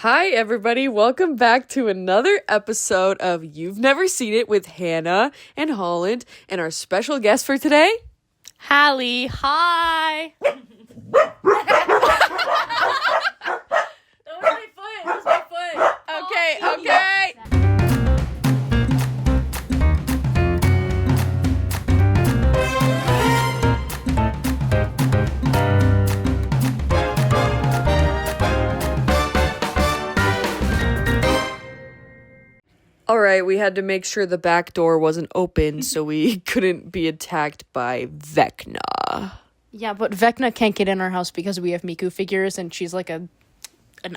Hi, everybody. Welcome back to another episode of You've Never Seen It with Hannah and Holland, and our special guest for today, Halley. Hi. That was my foot. Okay. All right, we had to make sure the back door wasn't open so we couldn't be attacked by Vecna. Yeah, but Vecna can't get in our house because we have Miku figures and she's like an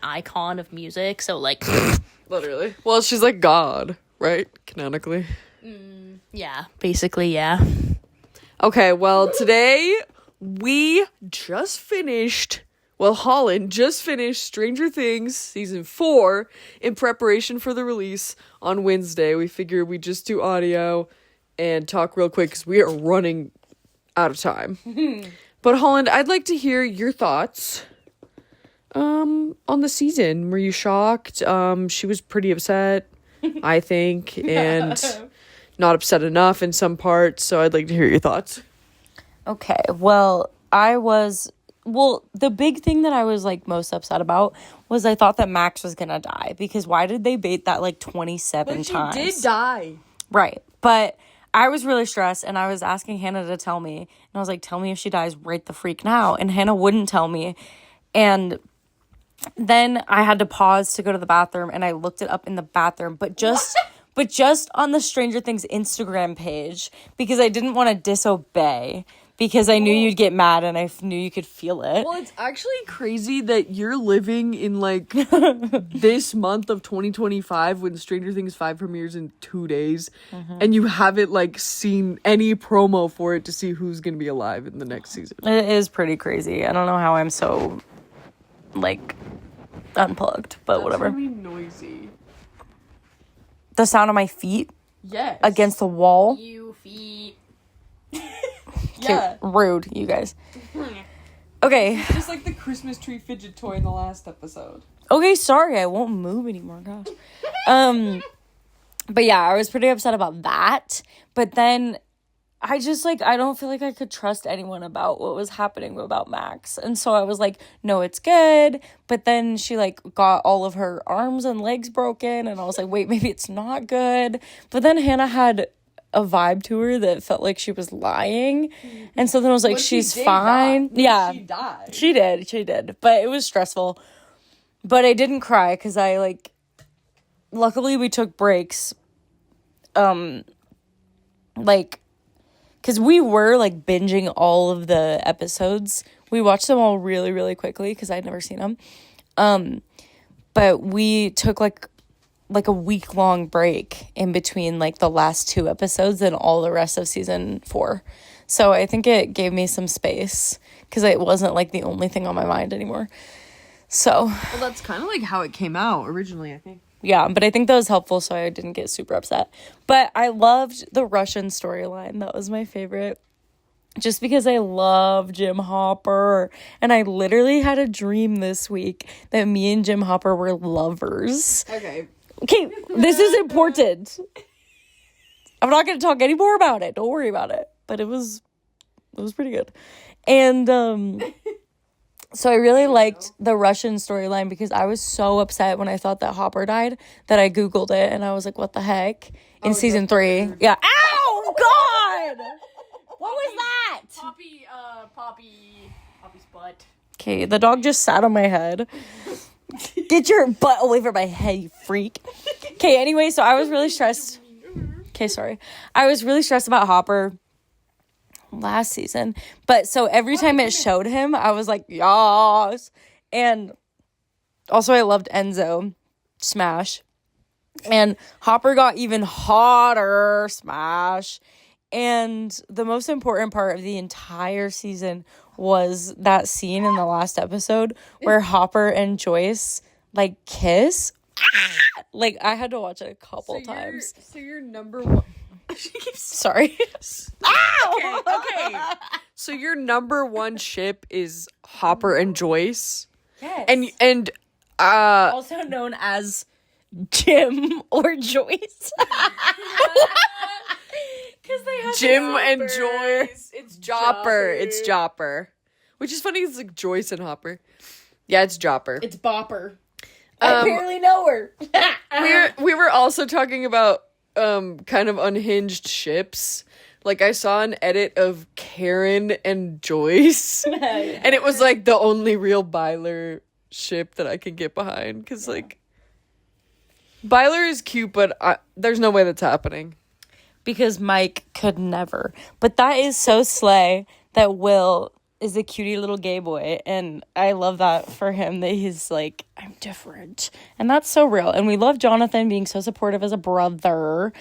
icon of music, so like Literally. Well, she's like God, right? Canonically. yeah, basically, yeah. Okay, well, today we just finished, Holland just finished Stranger Things Season 4 in preparation for the release on Wednesday. We figured we'd just do audio and talk real quick because we are running out of time. But Holland, I'd like to hear your thoughts on the season. Were you shocked? She was pretty upset, I think, and not upset enough in some parts, so I'd like to hear your thoughts. Okay, the big thing that I was like most upset about was I thought that Max was gonna die, because why did they bait that like 27 times? She did die. Right, but I was really stressed and I was asking Hannah to tell me, and I was like, tell me if she dies right the freak now, and Hannah wouldn't tell me, and then I had to pause to go to the bathroom and I looked it up in the bathroom, but just on the Stranger Things Instagram page, because I didn't want to disobey, because I knew you'd get mad and I knew you could feel it. Well, it's actually crazy that you're living in, like, this month of 2025 when Stranger Things 5 premieres in 2 days, and you haven't, like, seen any promo for it to see who's going to be alive in the next season. It is pretty crazy. I don't know how I'm so, like, unplugged, but whatever. That's really noisy. The sound of my feet Yes. against the wall. You feet. Yeah. Rude, you guys. Okay. Just like the Christmas tree fidget toy in the last episode. Okay, sorry, I won't move anymore, gosh. But yeah, I was pretty upset about that. But then I just, like, I don't feel like I could trust anyone about what was happening about Max. And so I was like, no, it's good. But then she, like, got all of her arms and legs broken. And I was like, wait, maybe it's not good. But then Hannah had a vibe to her that felt like she was lying. And so then I was like, she's fine. Yeah. She died. She did. But it was stressful. But I didn't cry because I, like, luckily we took breaks. Like, because we were, like, binging all of the episodes. We watched them all really, really quickly because I'd never seen them. But we took, like a week-long break in between, like, the last 2 episodes and all the rest of season 4. So I think it gave me some space because it wasn't, like, the only thing on my mind anymore. So. Well, that's kind of like how it came out originally, I think. Yeah, but I think that was helpful so I didn't get super upset. But I loved the Russian storyline. That was my favorite. Just because I love Jim Hopper. And I literally had a dream this week that me and Jim Hopper were lovers. Okay, this is important. I'm not going to talk any more about it. Don't worry about it. But it was pretty good. And so I really liked the Russian storyline because I was so upset when I thought that Hopper died that I Googled it and I was like, what the heck? In season 3. Yeah. Ow! God! What was that? Poppy's butt. Okay, the dog just sat on my head. Get your butt away from my head, you freak. Okay, anyway, so I was really stressed. Okay, sorry. I was really stressed about Hopper last season. But so every time it showed him, I was like, yas. And also I loved Enzo. Smash. And Hopper got even hotter. Smash. And the most important part of the entire season was that scene in the last episode where Hopper and Joyce, like, kiss. Like, I had to watch it a couple times. So you're number one. Sorry. Ow! Okay. So your number one ship is Hopper and Joyce? Yes. And Also known as Jim or Joyce. Because they have Jim and Joyce. It's Jopper. It's Jopper. Which is funny, it's like Joyce and Hopper. Yeah, it's Jopper. It's Bopper. I barely know her. We were also talking about kind of unhinged ships. Like, I saw an edit of Karen and Joyce. And it was like the only real Byler ship that I can get behind. Because, like, Byler is cute, but there's no way that's happening. Because Mike could never. But that is so slay that Will is a cutie little gay boy. And I love that for him, that he's like, I'm different. And that's so real. And we love Jonathan being so supportive as a brother.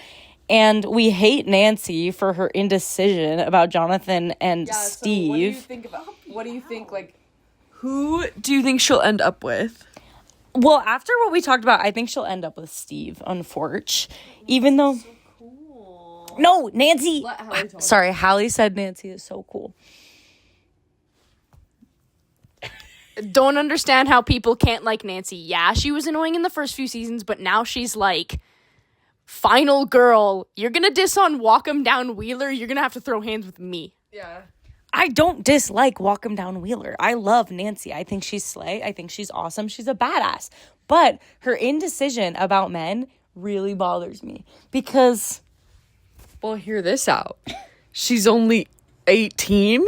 And we hate Nancy for her indecision about Jonathan and Steve. So what do you think, like, who do you think she'll end up with? Well, after what we talked about, I think she'll end up with Steve, unfortunately. Even though... So cool. No, Nancy... Hallie talk. Sorry, Hallie said Nancy is so cool. Don't understand how people can't like Nancy. Yeah, she was annoying in the first few seasons, but now she's like... Final girl, you're gonna diss on Walk 'em Down Wheeler, you're gonna have to throw hands with me. Yeah. I don't dislike Walk 'em Down Wheeler. I love Nancy. I think she's slay. I think she's awesome. She's a badass. But her indecision about men really bothers me. Because... Well, hear this out. She's only 18.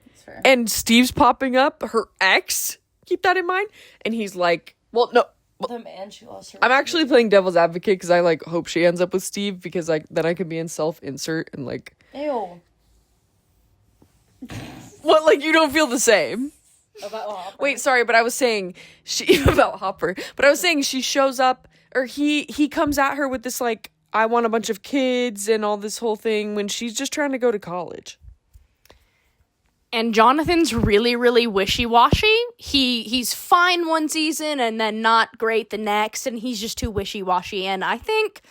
That's fair. And Steve's popping up, her ex. Keep that in mind. And he's like, well, no. The man she lost her... I'm actually playing devil's advocate because I, like, hope she ends up with Steve because, like, then I could be in self-insert and, like... Ew. What, like, you don't feel the same? About Hopper. Wait, sorry, but I was saying... about Hopper. But I was saying she shows up... Or he comes at her with this, like, I want a bunch of kids and all this whole thing when she's just trying to go to college. And Jonathan's really, really wishy-washy. He's fine one season and then not great the next, and he's just too wishy-washy. And I think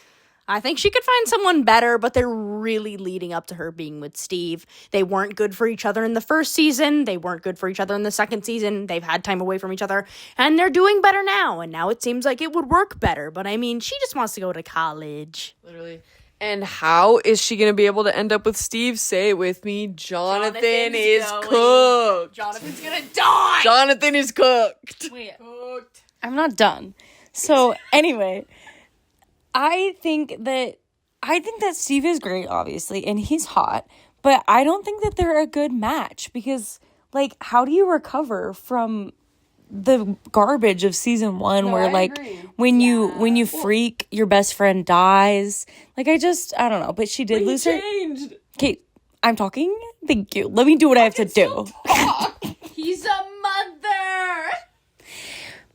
she could find someone better, but they're really leading up to her being with Steve. They weren't good for each other in the first season. They weren't good for each other in the second season. They've had time away from each other, and they're doing better now. And now it seems like it would work better. But I mean, she just wants to go to college. Literally. And how is she going to be able to end up with Steve? Say it with me. Jonathan is cooked. Jonathan's gonna die. Jonathan is cooked. Wait. I'm not done. So, anyway... I think that Steve is great, obviously, and he's hot, but I don't think that they're a good match because, like, how do you recover from the garbage of season 1 where, like, when you freak, your best friend dies? Like, I don't know, but she did lose her. Okay, I'm talking. Thank you. Let me do what I have to do. He's a mother.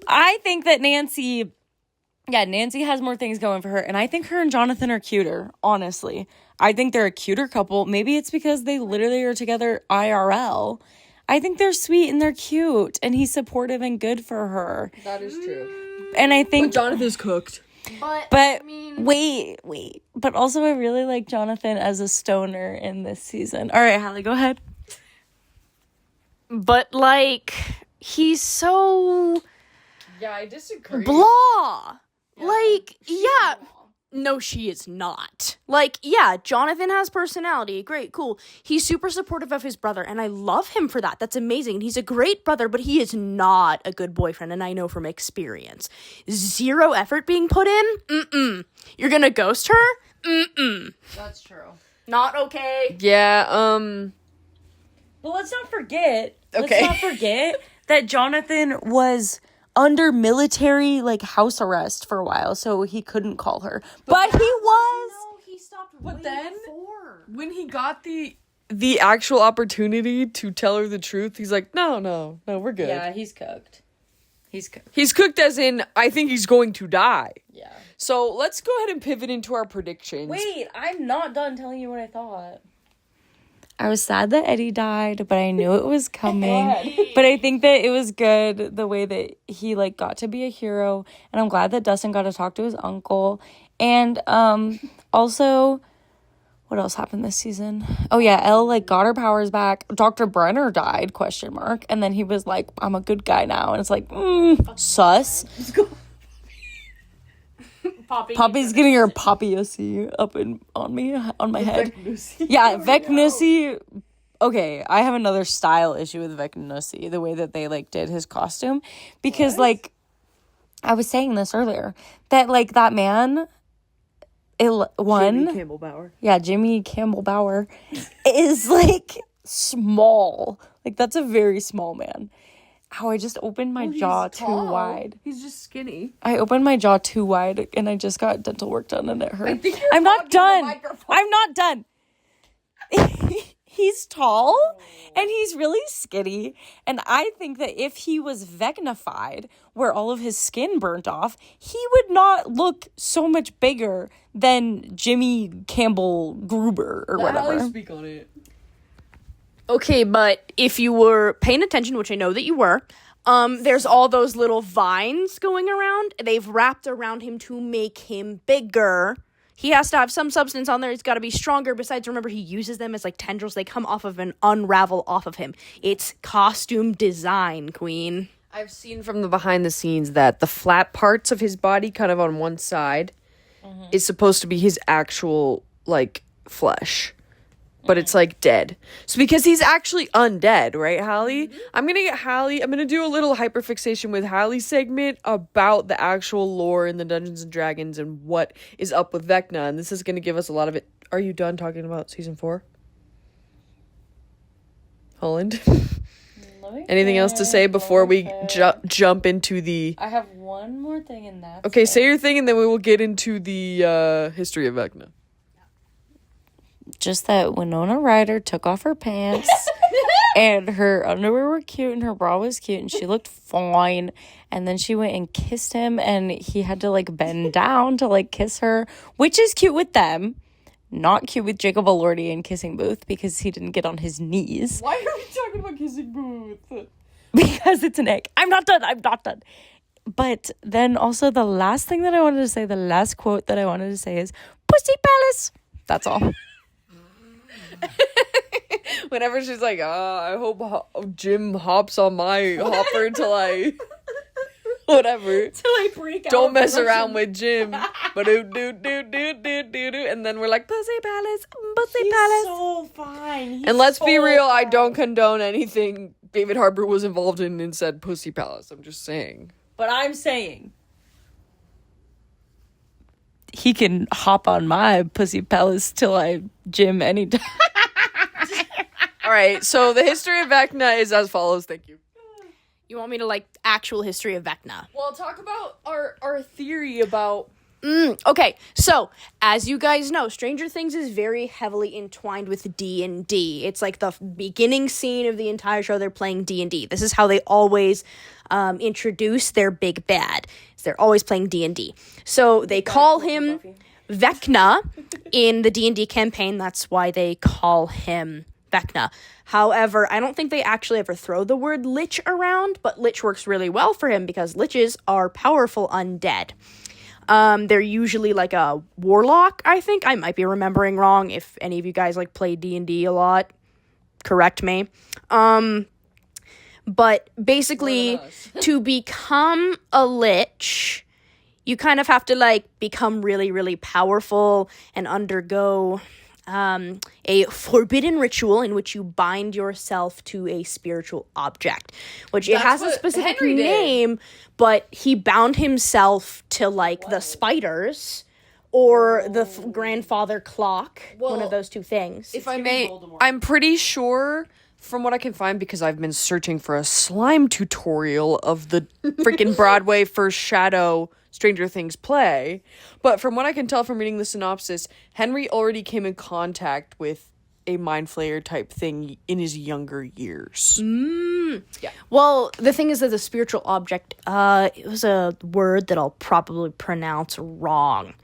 I think that Nancy has more things going for her, and I think her and Jonathan are cuter, honestly. I think they're a cuter couple. Maybe it's because they literally are together IRL. I think they're sweet and they're cute, and he's supportive and good for her. That is true. And I think... But Jonathan's cooked. But I mean... Wait. But also, I really like Jonathan as a stoner in this season. All right, Hallie, go ahead. But, like, he's so... Yeah, I disagree. Blah. Like, yeah. No, she is not. Like, yeah, Jonathan has personality. Great, cool. He's super supportive of his brother, and I love him for that. That's amazing. He's a great brother, but he is not a good boyfriend, and I know from experience. Zero effort being put in? You're gonna ghost her? That's true. Not okay. Yeah, Well, let's not forget Okay. that Jonathan was... under military, like, house arrest for a while, so he couldn't call her. But he was! No, he stopped But then, when he got the actual opportunity to tell her the truth, he's like, no, we're good. Yeah, he's cooked. He's cooked as in, I think he's going to die. Yeah. So, let's go ahead and pivot into our predictions. Wait, I'm not done telling you what I thought. I was sad that Eddie died, but I knew it was coming. But I think that it was good the way that he, like, got to be a hero. And I'm glad that Dustin got to talk to his uncle. And also, what else happened this season? Oh yeah, Elle like got her powers back. Dr. Brenner died, ? And then he was like, I'm a good guy now. And it's like, sus. Poppy's getting her poppy-ussy up on my head. Yeah, Vecnussi. Okay, I have another style issue with Vecnussi, the way that they like did his costume. Because like, I was saying this earlier, that like that man... Jimmy Campbell Bower. Yeah, Jimmy Campbell Bower is like small. Like that's a very small man. Ow, I just opened my jaw too wide. He's just skinny. I opened my jaw too wide and I just got dental work done and it hurt. I'm not done. I'm not done. He's tall and he's really skinny. And I think that if he was Vecnified, where all of his skin burnt off, he would not look so much bigger than Jimmy Campbell Gruber or whatever. I'll speak on it. Okay, but if you were paying attention, which I know that you were, there's all those little vines going around. They've wrapped around him to make him bigger. He has to have some substance on there. It's got to be stronger. Besides, remember, he uses them as like tendrils. They come off of and unravel off of him. It's costume design, queen. I've seen from the behind the scenes that the flat parts of his body, kind of on one side, is supposed to be his actual, like, flesh. But it's, like, dead. So because he's actually undead, right, Halley? Mm-hmm. I'm going to do a little hyperfixation with Halley's segment about the actual lore in the Dungeons & Dragons and what is up with Vecna. And this is going to give us a lot of it. Are you done talking about season 4? Holland? Anything else to say before we jump into the... I have one more thing in that. Okay, say your thing and then we will get into the history of Vecna. Just that Winona Ryder took off her pants and her underwear were cute and her bra was cute and she looked fine. And then she went and kissed him and he had to like bend down to like kiss her, which is cute with them. Not cute with Jacob Elordi and Kissing Booth because he didn't get on his knees. Why are we talking about Kissing Booth? Because it's an egg. I'm not done. But then also the last thing that I wanted to say, the last quote that I wanted to say is, Pussy Palace. That's all. Whenever she's like, I hope Jim hops on my hopper till I... Whatever. Till I break out. Don't mess around with Jim. But and then we're like, Pussy Palace, Pussy Palace. So fine. And let's be real, I don't condone anything David Harbour was involved in and said Pussy Palace. I'm just saying. But I'm saying he can hop on my Pussy Palace till I Jim anytime. All right, so the history of Vecna is as follows. Thank you. You want me to, like, actual history of Vecna? Well, talk about our theory about... Okay, so, as you guys know, Stranger Things is very heavily entwined with D&D. It's like the beginning scene of the entire show, they're playing D&D. This is how they always introduce their big bad. They're always playing D&D. So, they call him Vecna in the D&D campaign. That's why they call him Vecna. However, I don't think they actually ever throw the word lich around, but lich works really well for him because liches are powerful undead. They're usually like a warlock, I think. I might be remembering wrong. If any of you guys like play D&D a lot, correct me. But basically, to become a lich, you kind of have to like become really, really powerful and undergo a forbidden ritual in which you bind yourself to a spiritual object, which it has a specific Henry name, but he bound himself to like the spiders or the grandfather clock, one of those two things. If I may, I'm pretty sure from what I can find, because I've been searching for a slime tutorial of the freaking Broadway First Shadow Stranger Things play, but from what I can tell from reading the synopsis, Henry already came in contact with a mind flayer type thing in his younger years. Yeah. Well, the thing is that the spiritual object, it was a word that I'll probably pronounce wrong,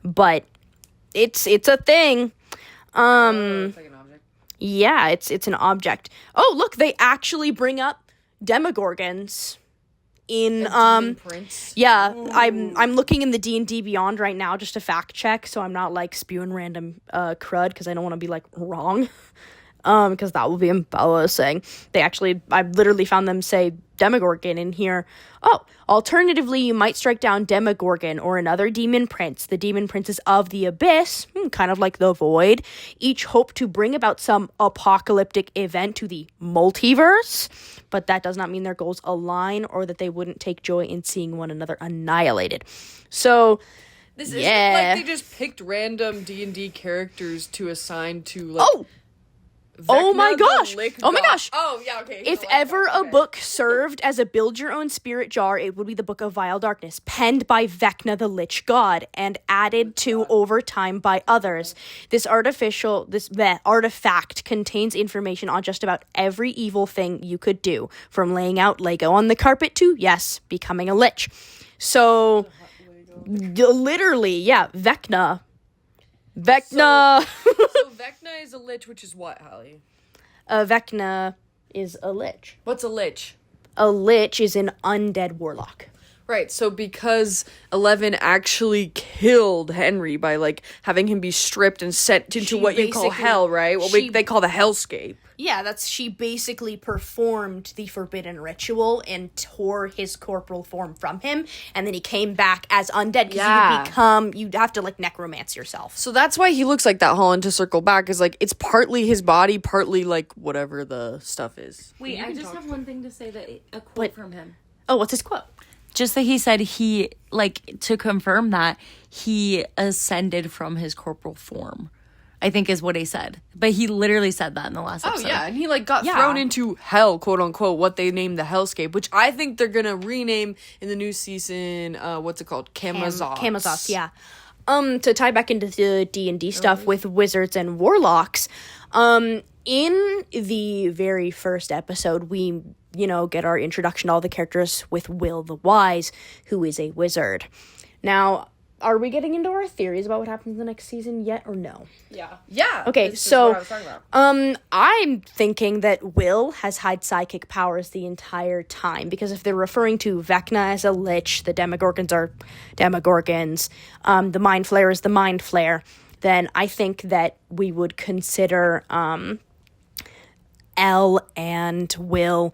but it's a thing. It's like an object. Yeah, it's an object. Oh, look, they actually bring up demogorgons in Prince. yeah, I'm looking in the D&D Beyond right now just to fact check, so I'm not like spewing random crud because I don't want to be like wrong. Because that will be embarrassing. I literally found them say Demogorgon in here. Oh, alternatively, you might strike down Demogorgon or another demon prince. The demon princes of the abyss, kind of like the void, each hope to bring about some apocalyptic event to the multiverse. But that does not mean their goals align or that they wouldn't take joy in seeing one another annihilated. So, this isn't like they just picked random D&D characters to assign to like. Oh my gosh! Oh my God. gosh! Oh yeah, okay. If ever a book served as a build-your-own spirit jar, it would be the Book of Vile Darkness, penned by Vecna the Lich God, and added to over time by others. This artifact contains information on just about every evil thing you could do, from laying out Lego on the carpet to, yes, becoming a lich. So, literally, yeah, Vecna. So Vecna is a lich, which is what, Hallie? Vecna is a lich. What's a lich? A lich is an undead warlock. Right, so because 11 actually killed Henry by, like, having him be stripped and sent into what you call hell, right? What they call the hellscape. Yeah, she basically performed the forbidden ritual and tore his corporal form from him, and then he came back as undead, because you'd have to, like, necromance yourself. So that's why he looks like that, Holland, to circle back, is, like, it's partly his body, partly, like, whatever the stuff is. Wait, I just have one thing to say, that a quote from him. Oh, what's his quote? Just that he said he, like, to confirm that, he ascended from his corporal form, I think is what he said. But he literally said that in the last episode. Oh, yeah, and he, like, got thrown into hell, quote-unquote, what they named the hellscape, which I think they're gonna rename in the new season, what's it called? Camazotz. Camazotz, yeah. To tie back into the D&D stuff with wizards and warlocks, in the very first episode, we, get our introduction to all the characters with Will the Wise, who is a wizard. Now, are we getting into our theories about what happens in the next season yet, or no? Yeah. Okay, so, I'm thinking that Will has had psychic powers the entire time, because if they're referring to Vecna as a lich, the Demogorgons are Demogorgons, the Mind Flayer is the Mind Flayer, then I think that we would consider, Elle and Will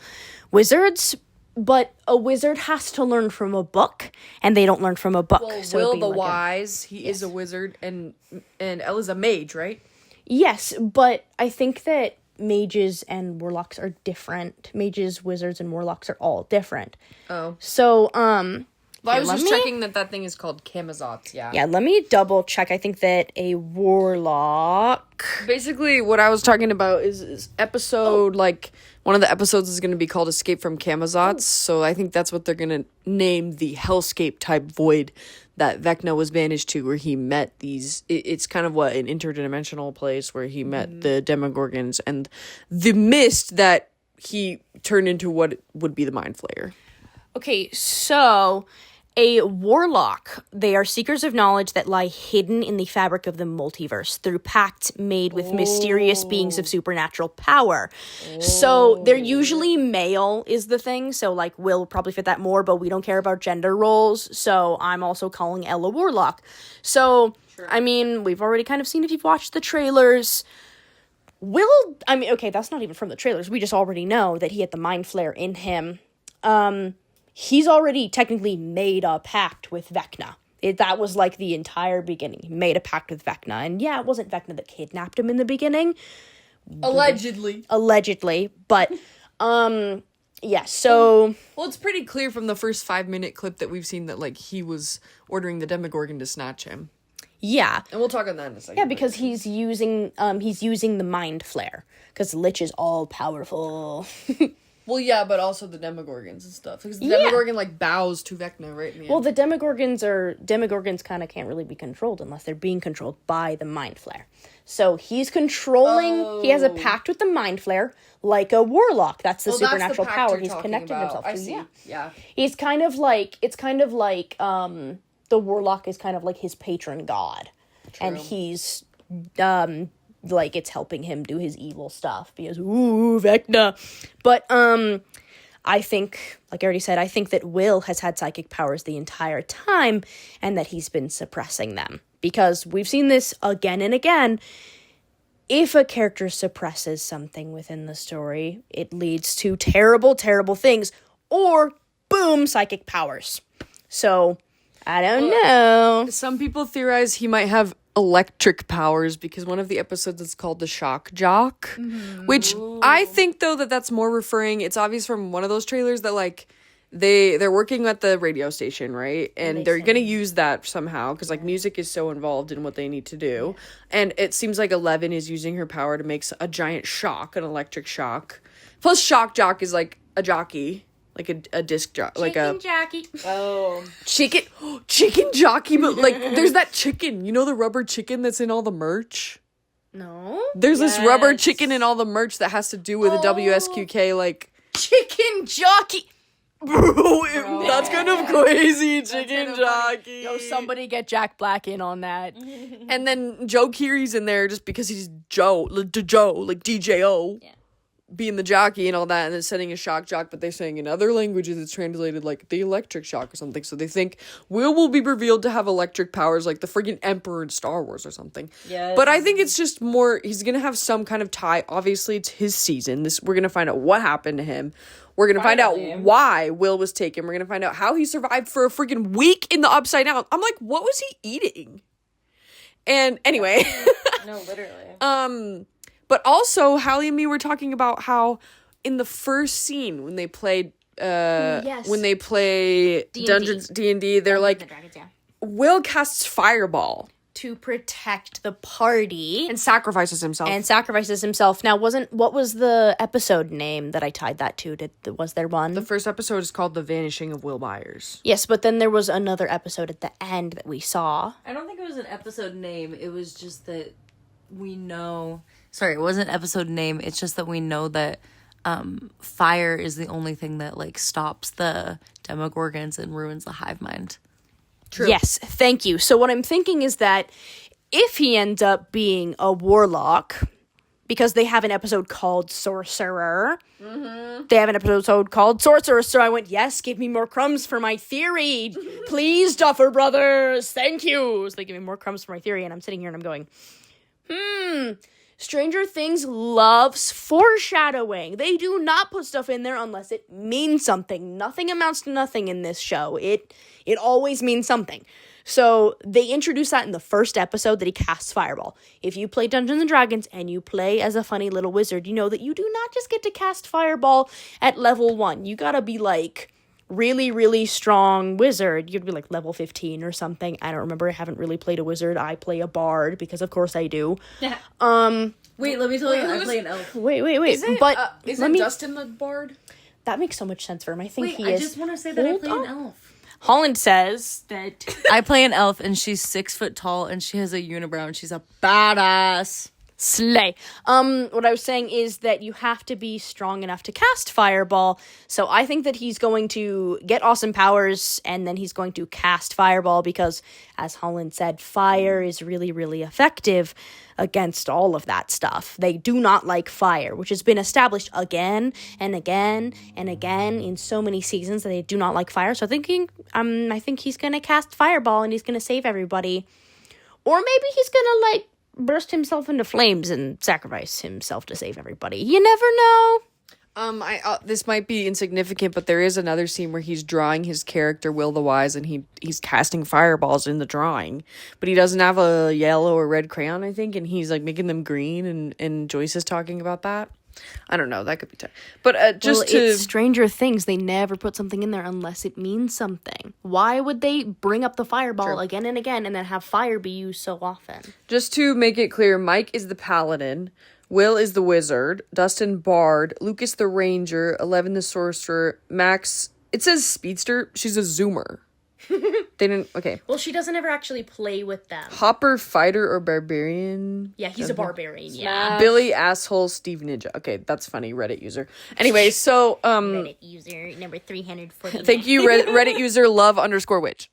wizards, but a wizard has to learn from a book, and they don't learn from a book. Well, so Will the Wise, he is a wizard, and Elle is a mage, right? Yes, but I think that mages and warlocks are different. Mages, wizards, and warlocks are all different. Oh. So, Well, I was just checking that thing is called Camazotz, yeah. Yeah, let me double check. I think that a warlock... Basically, what I was talking about is episode, one of the episodes is going to be called Escape from Camazotz, so I think that's what they're going to name the hellscape-type void that Vecna was banished to, where he met these... It's kind of, an interdimensional place where he met the Demogorgons and the mist that he turned into what would be the Mind Flayer. Okay, so... A warlock, they are seekers of knowledge that lie hidden in the fabric of the multiverse through pacts made with mysterious beings of supernatural power. So they're usually male is the thing, so Will probably fit that more, but we don't care about gender roles, so I'm also calling Elle a warlock. So, sure. I mean, we've already kind of seen if you've watched the trailers. Okay, that's not even from the trailers, we just already know that he had the Mind Flayer in him. He's already technically made a pact with Vecna. That was the entire beginning. He made a pact with Vecna. And yeah, it wasn't Vecna that kidnapped him in the beginning. Allegedly. But, yeah, so... Well, it's pretty clear from the first 5-minute clip that we've seen that, he was ordering the Demogorgon to snatch him. Yeah. And we'll talk on that in a second. Yeah, because he's using the Mind Flayer. Because Lich is all-powerful. Well, yeah, but also the Demogorgons and stuff. Because the Demogorgon, bows to Vecna, right? Well, the Demogorgons kind of can't really be controlled unless they're being controlled by the Mind Flayer. So he's controlling, he has a pact with the Mind Flayer, like a warlock. That's the supernatural power he's connected himself to. I see. Yeah. He's kind of the warlock is kind of like his patron god. True. And he's, it's helping him do his evil stuff because, ooh, Vecna. But, I think, like I already said, I think that Will has had psychic powers the entire time and that he's been suppressing them. Because we've seen this again and again. If a character suppresses something within the story, it leads to terrible, terrible things. Or, boom, psychic powers. So, I don't know. Some people theorize he might have electric powers because one of the episodes is called the Shock Jock, which I think though that's more referring. It's obvious from one of those trailers that like they're working at the radio station, right? And they're gonna use that somehow because like music is so involved in what they need to do, and it seems like 11 is using her power to make a giant shock, an electric shock. Plus, Shock Jock is like a jockey. Like a disc jockey, like a jockey. Oh, chicken jockey. But like, there's that chicken. You know the rubber chicken that's in all the merch. No, there's this rubber chicken in all the merch that has to do with the WSQK. Like chicken jockey. Bro, that's kind of crazy. Chicken jockey. Yo, somebody get Jack Black in on that. And then Joe Keery's in there just because he's Joe, like DJO. Yeah. Being the jockey and all that, and then setting a shock jock, but they're saying in other languages it's translated like the electric shock or something. So they think Will be revealed to have electric powers like the friggin' Emperor in Star Wars or something. Yeah. But I think it's just more, he's gonna have some kind of tie. Obviously, it's his season. We're gonna find out what happened to him. We're gonna find out why Will was taken. We're gonna find out how he survived for a friggin' week in the Upside Down. I'm like, what was he eating? And anyway. No, literally. But also, Halley and me were talking about how in the first scene when they played, when they play D&D. Dungeons D&D, they're like, Will casts Fireball to protect the party and sacrifices himself. Now, what was the episode name that I tied that to? Was there one? The first episode is called The Vanishing of Will Byers. Yes, but then there was another episode at the end that we saw. I don't think it was an episode name. It was just that we know. Sorry, it wasn't episode name. It's just that we know that fire is the only thing that like stops the Demogorgons and ruins the hive mind. True. Yes, thank you. So what I'm thinking is that if he ends up being a warlock, because they have an episode called Sorcerer. Mm-hmm. They have an episode called Sorcerer, so I went, yes, give me more crumbs for my theory. Please, Duffer Brothers, thank you. So they give me more crumbs for my theory, and I'm sitting here and I'm going, Stranger Things loves foreshadowing. They do not put stuff in there unless it means something. Nothing amounts to nothing in this show. It always means something. So they introduced that in the first episode that he casts Fireball. If you play Dungeons and Dragons and you play as a funny little wizard, you know that you do not just get to cast Fireball at level 1. You gotta be like really, really strong wizard. You'd be like level 15 or something. I don't remember. I haven't really played a wizard. I play a bard because of course I do. Yeah. Wait, let me tell you, I play an elf. Wait. Isn't Dustin the bard? That makes so much sense for him. I think he is. I just want to say that I play an elf. Holland says that I play an elf and she's 6 foot tall and she has a unibrow and she's a badass. Slay. What I was saying is that you have to be strong enough to cast Fireball. So I think that he's going to get awesome powers and then he's going to cast Fireball because, as Holland said, fire is really, really effective against all of that stuff. They do not like fire, which has been established again and again and again in so many seasons that they do not like fire. So I think he's going to cast Fireball and he's going to save everybody. Or maybe he's going to burst himself into flames and sacrifice himself to save everybody. You never know. This might be insignificant, but there is another scene where he's drawing his character Will the Wise, and he's casting fireballs in the drawing, but he doesn't have a yellow or red crayon, I think, and he's like making them green, and Joyce is talking about that. I don't know. That could be tough. But it's Stranger Things. They never put something in there unless it means something. Why would they bring up the fireball again and again and then have fire be used so often? Just to make it clear, Mike is the paladin, Will is the wizard, Dustin bard, Lucas the ranger, 11 the sorcerer, Max, it says speedster, she's a zoomer. They didn't, okay. Well, she doesn't ever actually play with them. Hopper, fighter, or barbarian? Yeah, he's a barbarian, yeah. Billy, asshole, Steve, ninja. Okay, that's funny, Reddit user. Anyway, so, Reddit user, number 340. Thank you, Reddit user, love_witch.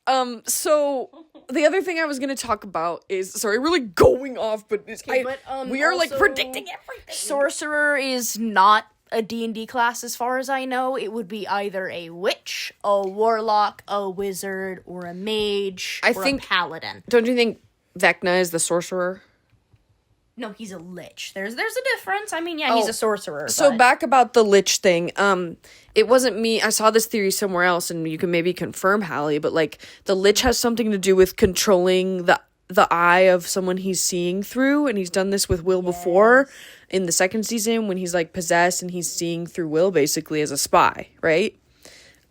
So, the other thing I was going to talk about is, sorry, really going off, but, we are, like, predicting everything. Sorcerer is not a D&D class, as far as I know, it would be either a witch, a warlock, a wizard, or a mage, I or think- a paladin. Don't you think Vecna is the sorcerer? No, he's a lich. There's a difference. I mean, yeah, he's a sorcerer. So but- back about the lich thing, it wasn't me. I saw this theory somewhere else, and you can maybe confirm, Halley, but like the lich has something to do with controlling the eye of someone he's seeing through, and he's done this with Will before in the second season when he's like possessed and he's seeing through Will basically as a spy, right?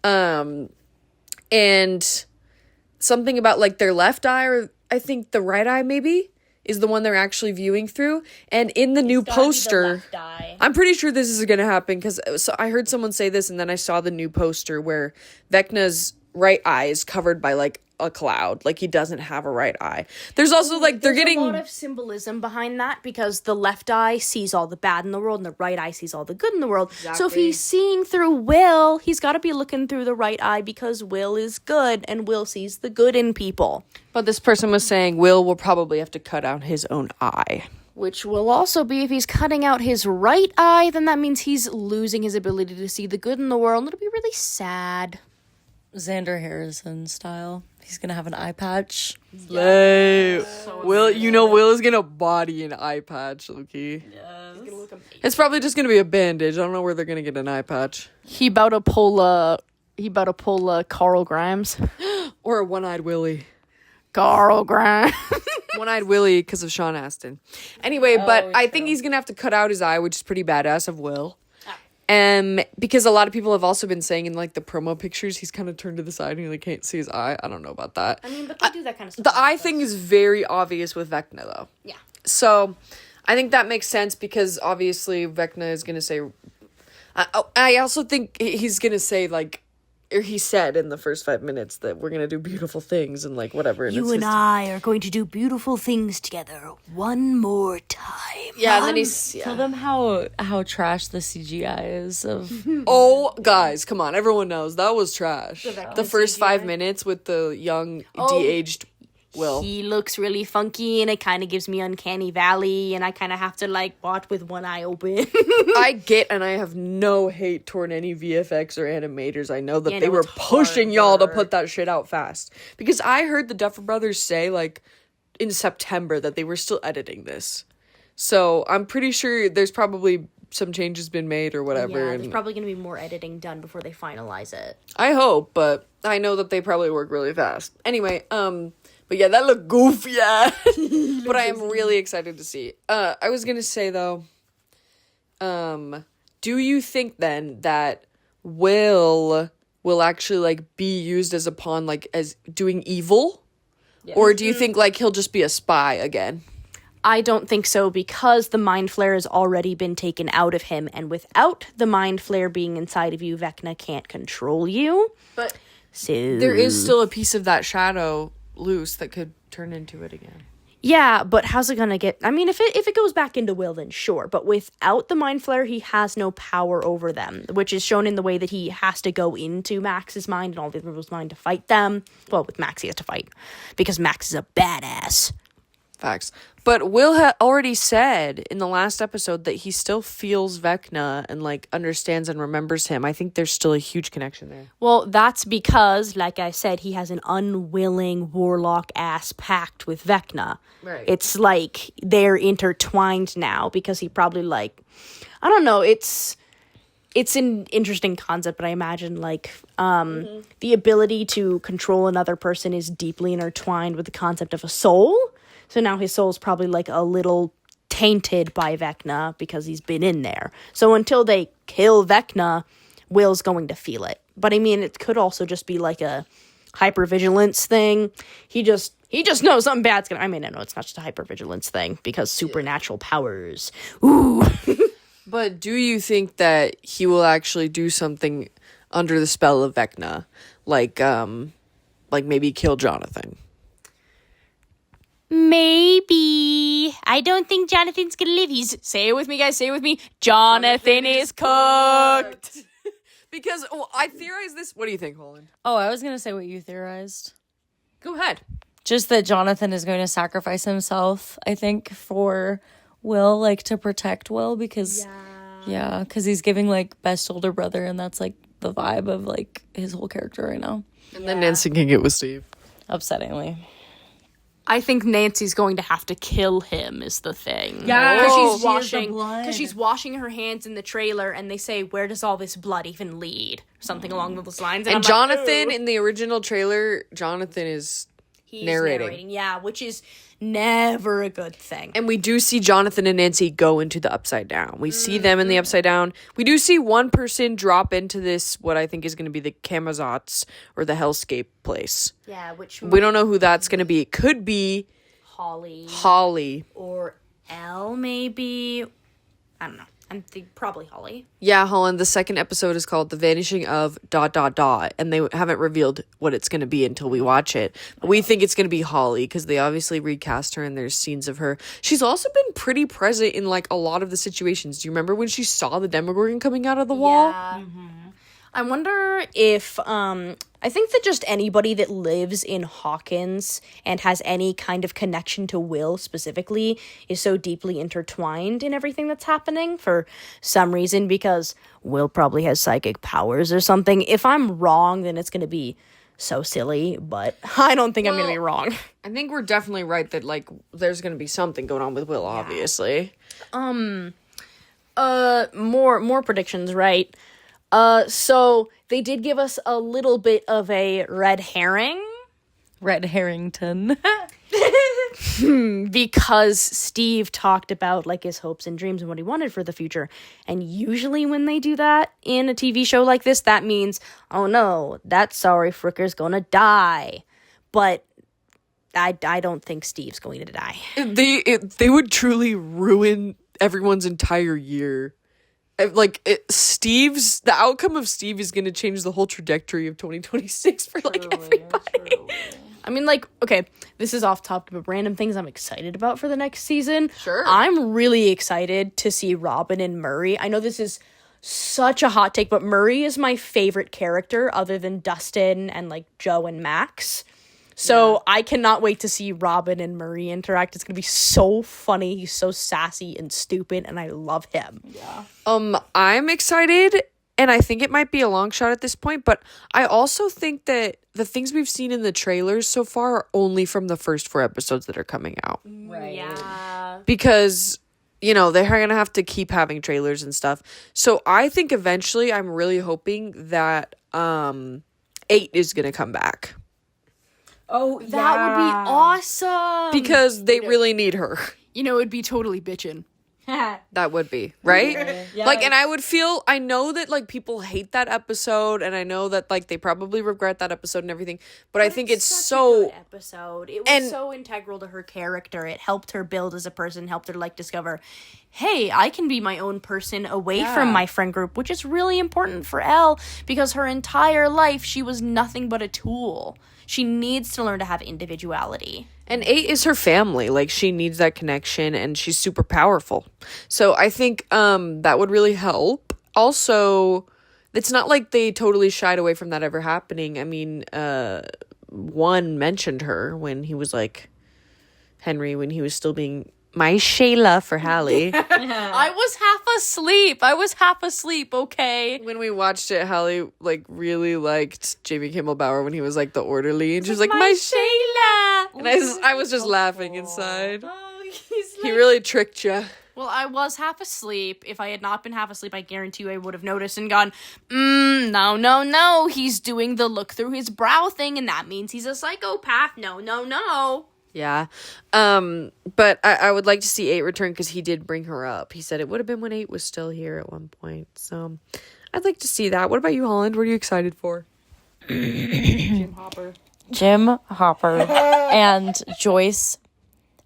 And something about like their left eye, or I think the right eye maybe, is the one they're actually viewing through. And in the new poster, I'm pretty sure this is going to happen because I heard someone say this, and then I saw the new poster where Vecna's right eye is covered by like a cloud, like he doesn't have a right eye. There's also like There's a lot of symbolism behind that because the left eye sees all the bad in the world and the right eye sees all the good in the world. Exactly. So if he's seeing through Will, he's got to be looking through the right eye because Will is good and Will sees the good in people. But this person was saying Will probably have to cut out his own eye. Which will also be, if he's cutting out his right eye, then that means he's losing his ability to see the good in the world. It'll be really sad. Xander Harrison style. He's gonna have an eye patch. Slay. Will, you know Will is gonna body an eye patch, Loki. It's probably just gonna be a bandage. I don't know where they're gonna get an eye patch. He about to pull Carl Grimes. Or a one-eyed Willie. Carl Grimes. One-eyed Willie because of Sean Astin. Anyway, but I think he's gonna have to cut out his eye, which is pretty badass of Will. Because a lot of people have also been saying in like the promo pictures, he's kind of turned to the side and you like can't see his eye. I don't know about that. I mean, but they do that kind of stuff. The eye thing is very obvious with Vecna though. Yeah. So I think that makes sense because obviously Vecna is gonna say. I also think he's gonna say like, or he said in the first 5 minutes that we're gonna do beautiful things and like whatever. And You and I are going to do beautiful things together one more time. Yeah, and then he's Tell them how trash the CGI is of Oh, guys, come on. Everyone knows that was trash. The first 5 minutes with the young, de-aged Will. He looks really funky, and it kind of gives me Uncanny Valley, and I kind of have to, like, watch with one eye open. I get, and I have no hate toward any VFX or animators. I know that Yeah, they no, were it's pushing hard y'all to work. put that shit out fast. Because I heard the Duffer Brothers say, like, in September that they were still editing this. So I'm pretty sure there's probably some changes been made or whatever. Yeah, there's and probably going to be more editing done before they finalize it. I hope, but I know that they probably work really fast. Anyway, but yeah, that looked goofy, yeah. But I am really excited to see. I was gonna say though, do you think then that Will actually like be used as a pawn, like as doing evil? Yeah. Or do you think like he'll just be a spy again? I don't think so because the Mind Flare has already been taken out of him, and without the Mind Flare being inside of you, Vecna can't control you. But so there is still a piece of that shadow loose that could turn into it again. Yeah, but how's it gonna get? I mean, if it goes back into Will, then sure. But without the Mind Flare, he has no power over them, which is shown in the way that he has to go into Max's mind and all the other people's mind to fight them. Well, with Max, he has to fight because Max is a badass. Facts. But Will had already said in the last episode that he still feels Vecna and like understands and remembers him. I think there's still a huge connection there. Well, that's because, like I said, he has an unwilling warlock-ass pact with Vecna. Right. It's like they're intertwined now because he probably like, I don't know, it's an interesting concept, but I imagine like the ability to control another person is deeply intertwined with the concept of a soul. So now his soul's probably like a little tainted by Vecna because he's been in there. So until they kill Vecna, Will's going to feel it. But I mean, it could also just be like a hypervigilance thing. He just knows something bad's gonna. I mean, no, it's not just a hypervigilance thing because supernatural powers. Ooh. But do you think that he will actually do something under the spell of Vecna, like maybe kill Jonathan? Maybe. I don't think Jonathan's gonna live. Say it with me, guys. Say it with me. Jonathan is cooked. Because I theorized this. What do you think, Holland? Oh, I was gonna say what you theorized. Go ahead. Just that Jonathan is going to sacrifice himself, I think, for Will, like to protect Will, because Yeah, because he's giving, like, best older brother, and that's, like, the vibe of, like, his whole character right now. And then Nancy can get with Steve. Upsettingly. I think Nancy's going to have to kill him is the thing. Yeah, because she's washing her hands in the trailer, and they say, "Where does all this blood even lead?" Something along those lines. And I'm Jonathan, like, in the original trailer, Jonathan is narrating. Yeah, which is never a good thing. And we do see Jonathan and Nancy go into the Upside Down. We see them in the Upside Down. We do see one person drop into this, what I think is going to be the Camazotz or the Hellscape place. Yeah, which We don't know who that's going to be. It could be Holly. Or Elle, maybe. I don't know. I'm probably Holly. Yeah, Holland. The second episode is called The Vanishing of ... And they haven't revealed what it's going to be until we watch it. But we think it's going to be Holly because they obviously recast her and there's scenes of her. She's also been pretty present in like a lot of the situations. Do you remember when she saw the Demogorgon coming out of the wall? Yeah. I wonder if, I think that just anybody that lives in Hawkins and has any kind of connection to Will specifically is so deeply intertwined in everything that's happening for some reason, because Will probably has psychic powers or something. If I'm wrong, then it's going to be so silly, but I don't think I'm going to be wrong. I think we're definitely right that like there's going to be something going on with Will, obviously. More predictions, right? So they did give us a little bit of a red herring. Red Harrington. Because Steve talked about like his hopes and dreams and what he wanted for the future. And usually when they do that in a TV show like this, that means, oh no, that sorry fricker's gonna die. But I don't think Steve's going to die. They would truly ruin everyone's entire year. Like the outcome of Steve is going to change the whole trajectory of 2026 for like everybody. I mean, like, okay, this is off topic, but random things I'm excited about for the next season. Sure. I'm really excited to see Robin and Murray. I know this is such a hot take, but Murray is my favorite character other than Dustin and like Joe and Max. So I cannot wait to see Robin and Murray interact. It's going to be so funny. He's so sassy and stupid, and I love him. Yeah. I'm excited, and I think it might be a long shot at this point, but I also think that the things we've seen in the trailers so far are only from the first 4 episodes that are coming out. Right. Yeah. Because, you know, they're going to have to keep having trailers and stuff. So I think eventually I'm really hoping that 8 is going to come back. Oh, that would be awesome. Because they really need her. You know, it'd be totally bitchin'. That would be, right? Yeah. Like, and I know that, like, people hate that episode, and I know that, like, they probably regret that episode and everything, but I think it's so... a good episode. It was so integral to her character. It helped her build as a person, helped her, like, discover, hey, I can be my own person away from my friend group, which is really important for Elle, because her entire life, she was nothing but a tool. She needs to learn to have individuality. And 8 is her family. Like, she needs that connection, and she's super powerful. So I think that would really help. Also, it's not like they totally shied away from that ever happening. I mean, one mentioned her when he was, like, Henry, when he was still being my Shayla for Halley. I was half asleep, okay? When we watched it, Halley, like, really liked Jamie Kimmel Bower when he was, like, the orderly. And she was like, my Shayla! And I was just laughing inside. Oh, He really tricked you. Well, I was half asleep. If I had not been half asleep, I guarantee you I would have noticed and gone, no. He's doing the look through his brow thing, and that means he's a psychopath. No. Yeah. But I would like to see 8 return because he did bring her up. He said it would have been when 8 was still here at one point. So I'd like to see that. What about you, Holland? What are you excited for? Jim Hopper and Joyce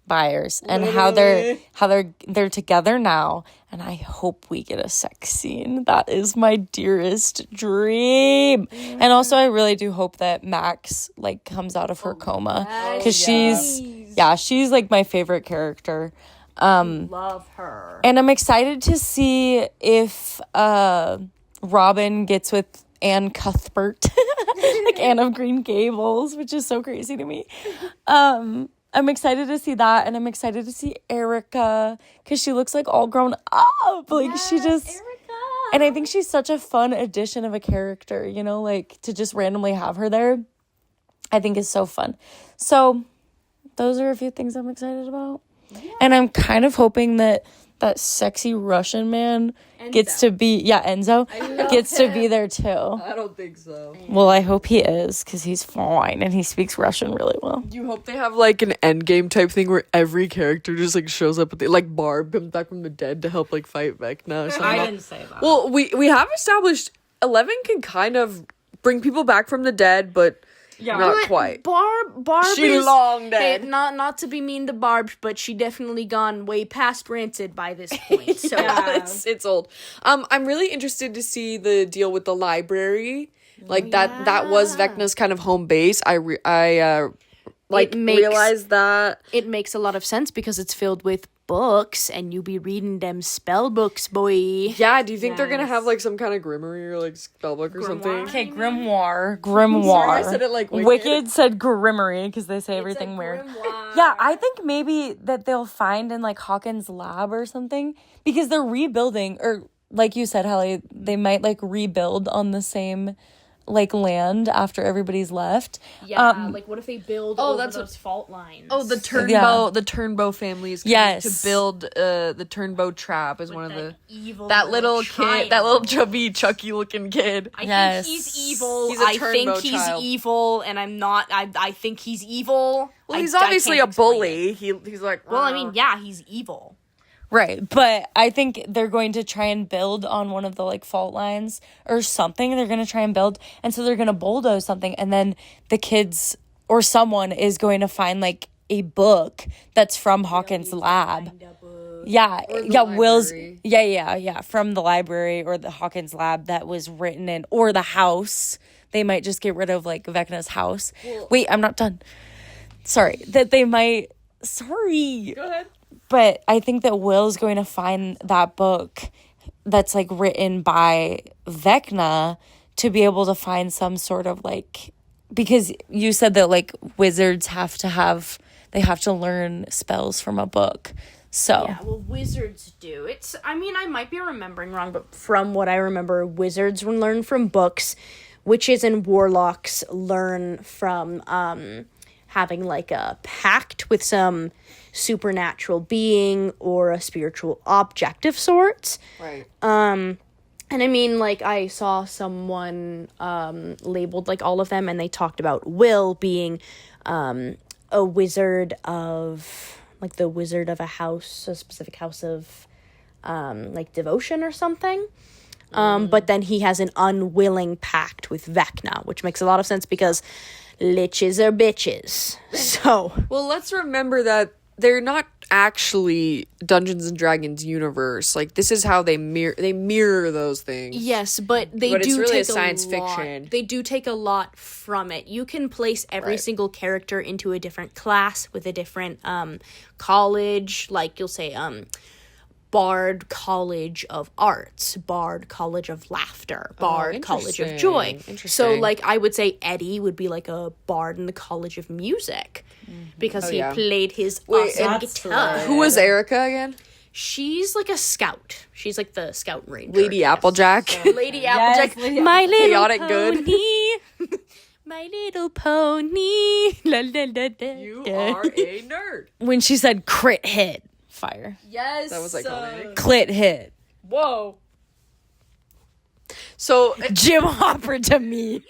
Byers, and how they're together now, and I hope we get a sex scene. That is my dearest dream. And also I really do hope that Max like comes out of her coma, because she's like my favorite character. Love her. And I'm excited to see if Robin gets with Anne Cuthbert, like Anne of Green Gables, which is so crazy to me. I'm excited to see that, and I'm excited to see Erica, because she looks like all grown up. Like, she just... And I think she's such a fun addition of a character, you know, like to just randomly have her there, I think is so fun. So those are a few things I'm excited about. Yeah. And I'm kind of hoping that sexy Russian man gets to be, Enzo gets to be there too. I don't think so. Well, I hope he is, because he's fine and he speaks Russian really well. You hope they have like an endgame type thing where every character just like shows up at the, like Barb comes back from the dead to help like fight Vecna or something. I didn't say that. Well, we have established Eleven can kind of bring people back from the dead, but not quite. Barb She is long dead. Hey, not to be mean to Barb, but she definitely gone way past rancid by this point. So it's old. I'm really interested to see the deal with the library. Like that was Vecna's kind of home base. I realized that it makes a lot of sense because it's filled with books and you be reading them spell books, boy. Yeah, do you think they're gonna have like some kind of grimoire or like spell book or something? Okay, grimoire. Sorry, I said it like Wicked said grimoire because they say everything weird. Yeah, I think maybe that they'll find in like Hawkins' lab or something, because they're rebuilding, or like you said, Hallie, they might like rebuild on the same like land after everybody's left. Yeah, like what if they build over those fault lines? Oh, the Turnbow family is coming to build the Turnbow trap is one of the evil little child. kid, that little chubby Chucky looking kid. I think he's evil. He's a Turnbow child. Evil, and I'm not. I think he's evil. Well, he's obviously a bully. He's like, well, I mean, yeah, he's evil. Right, but I think they're going to try and build on one of the like fault lines or something. They're going to try and build, and so they're going to bulldoze something, and then the kids or someone is going to find like a book that's from Hawkins' lab. Will's from the library or the Hawkins lab that was written in, or the house. They might just get rid of like Vecna's house. Wait, I'm not done. Sorry, that they might. Sorry. Go ahead. But I think that Will's going to find that book that's like written by Vecna to be able to find some sort of like, because you said that like wizards have to learn spells from a book. So yeah, well, wizards do. I might be remembering wrong, but from what I remember, wizards learn from books, witches and warlocks learn from having like a pact with some supernatural being or a spiritual object of sorts. Right. And I mean, like, I saw someone labeled like all of them, and they talked about Will being a wizard of like the wizard of a house, a specific house of like devotion or something. But then he has an unwilling pact with Vecna, which makes a lot of sense because liches are bitches. So, well, let's remember that they're not actually Dungeons and Dragons universe. Like, this is how they mirror those things. Yes, but do it's really take a science fiction. They do take a lot from it. You can place every single character into a different class with a different college. Like, you'll say Bard College of Arts, Bard College of Laughter, Bard College of Joy. So, like, I would say Eddie would be like a bard in the College of Music because he played his awesome guitar. Who was Erica again? She's like a scout. She's like the scout ranger. Lady Applejack. So, Lady Applejack. My little chaotic pony. good. My little pony. La, la, la, la. You are a nerd. when she said crit hit, fire. Yes. That was iconic. Clit hit. Whoa. So Jim Hopper to me.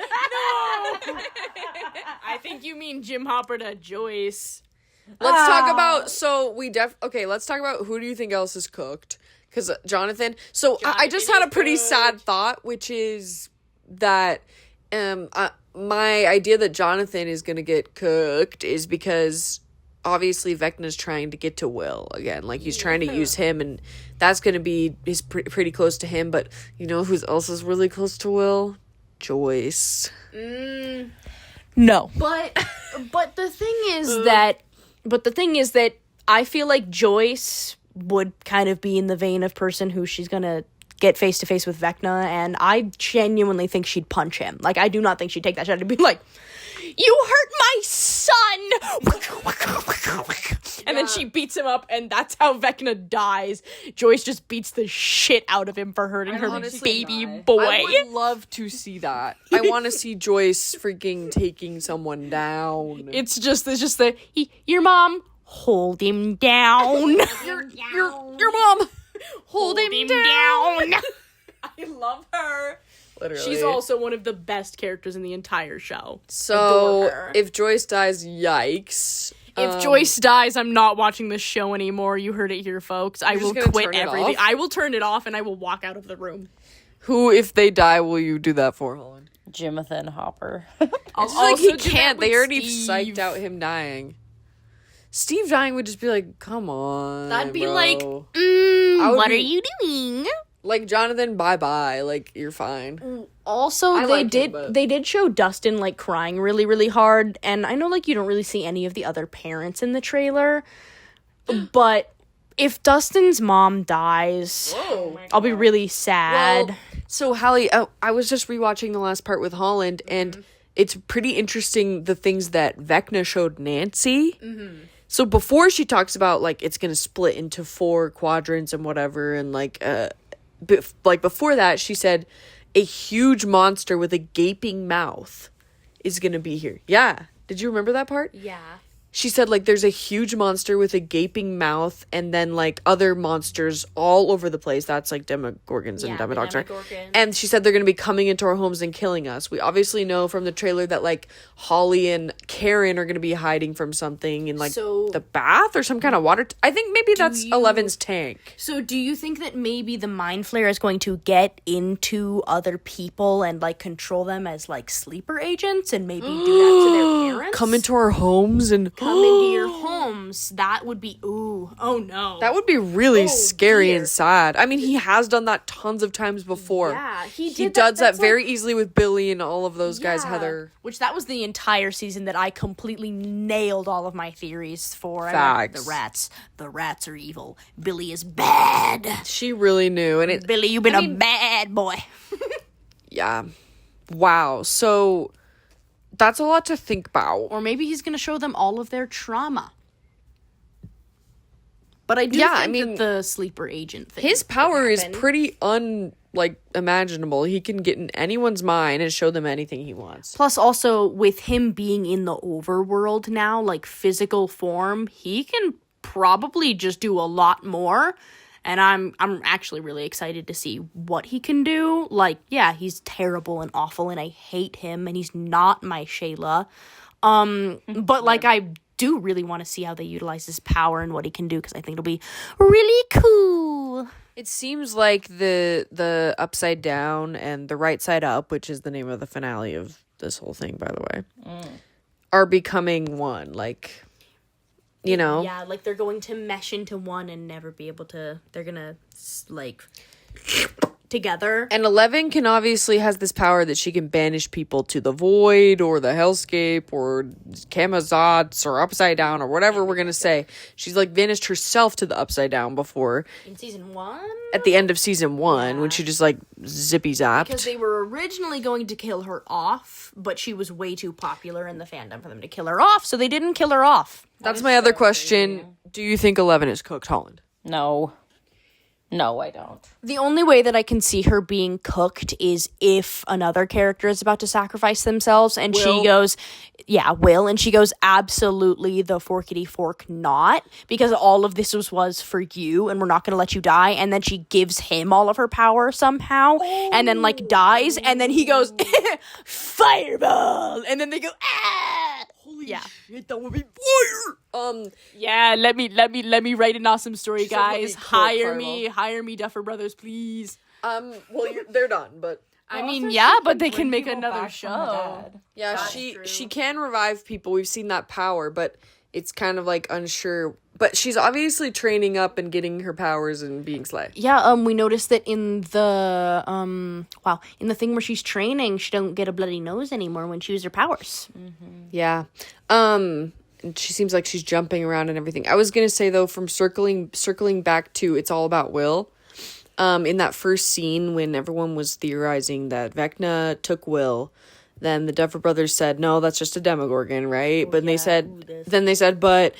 I think you mean Jim Hopper to Joyce. let's talk about. So let's talk about who do you think else is cooked? Because Jonathan. So I just had a pretty sad thought, which is that my idea that Jonathan is gonna get cooked is because obviously Vecna's trying to get to Will again. Like, he's trying to use him, and that's gonna be pretty close to him. But you know who else is really close to Will? Joyce. No. But the thing is that I feel like Joyce would kind of be in the vein of person who she's gonna get face to face with Vecna, and I genuinely think she'd punch him. Like, I do not think she'd take that shot and be like, "You hurt my son!" And And then she beats him up, and that's how Vecna dies. Joyce just beats the shit out of him for hurting her baby boy. I would love to see that. I want to see Joyce freaking taking someone down. It's just your mom, hold him down. your mom, hold him down. I love her. Literally. She's also one of the best characters in the entire show. So, Adore her. if Joyce dies, yikes. If Joyce dies, I'm not watching this show anymore. You heard it here, folks. I will just gonna quit turn it everything. off? I will turn it off and I will walk out of the room. Who, if they die, will you do that for, Holland? Jonathan Hopper. I'll It's like he also do can't. that They with already Steve. psyched out him dying. Steve dying would just be like, come on. That'd be bro. like, I would what be- are you doing? Like, Jonathan, bye-bye. Like, you're fine. Also, I they like him, did but- they did show Dustin like crying really, really hard, and I know like you don't really see any of the other parents in the trailer, but if Dustin's mom dies, I'll be really sad. Well, so, Hallie, I was just rewatching the last part with Holland, and it's pretty interesting the things that Vecna showed Nancy. So before she talks about, like, it's going to split into 4 quadrants and whatever, and, like, before that, she said a huge monster with a gaping mouth is going to be here. Yeah. Did you remember that part? Yeah. She said, like, there's a huge monster with a gaping mouth and then, like, other monsters all over the place. That's, like, Demogorgons and Demodogs, right? And she said they're going to be coming into our homes and killing us. We obviously know from the trailer that, like, Holly and Karen are going to be hiding from something in, like, So- the bath or some kind of water. I think maybe that's Eleven's tank. So do you think that maybe the Mind Flayer is going to get into other people and like control them as like sleeper agents and maybe do that to their parents? Come into our homes and... Come into your homes. That would be oh no. That would be really scary dear. and sad. I mean, he has done that tons of times before. Yeah, he He did does that that's very easily with Billy and all of those guys, Yeah. Heather. Which that was the entire season that I completely nailed all of my theories for. Facts. The rats are evil. Billy is bad. She really knew. And it, Billy, you've been a bad boy. yeah. Wow. So that's a lot to think about. Or maybe he's going to show them all of their trauma. But I do Yeah, I think mean, that the sleeper agent thing. His power is happen. pretty imaginable. He can get in anyone's mind and show them anything he wants. Plus, also, with him being in the overworld now, like physical form, he can probably just do a lot more. And I'm actually really excited to see what he can do. Like, yeah, he's terrible and awful, and I hate him, and he's not my Shayla. But like, I do really want to see how they utilize his power and what he can do, because I think it'll be really cool. It seems like the upside down and the right side up, which is the name of the finale of this whole thing, by the way, are becoming one. Like, you know? Yeah, like they're going to mesh into one and never be able to. They're gonna like together. And 11 can obviously has this power that she can banish people to the void or the hellscape or Kamazats or upside down or whatever we're going to say. She's like vanished herself to the upside down before In season 1? at the end of season 1 when she just like zippy zapped. Because they were originally going to kill her off, but she was way too popular in the fandom for them to kill her off, so they didn't kill her off. That's my other question. Do you think 11 is cooked, Holland? No. No, I don't. The only way that I can see her being cooked is if another character is about to sacrifice themselves and she goes, Will, and she goes, absolutely the forkity fork not, because all of this was for you and we're not going to let you die. And then she gives him all of her power somehow and then like dies and then he goes, fireball. And then they go, ah. Holy shit, that would be fire! Yeah, let me write an awesome story, said, "Let me guys. cook Hire me, Duffer Brothers, please. Well, they're done, but... I mean, yeah, but they can make another show. Yeah, she can revive people. We've seen that power, but it's kind of like unsure. But she's obviously training up and getting her powers and being Slay. Yeah, we noticed that in the in the thing where she's training, she don't get a bloody nose anymore when she uses her powers. Yeah. And she seems like she's jumping around and everything. I was gonna say though, from circling back to It's All About Will. In that first scene when everyone was theorizing that Vecna took Will, then the Duffer Brothers said, no, that's just a Demogorgon, right? But they said, but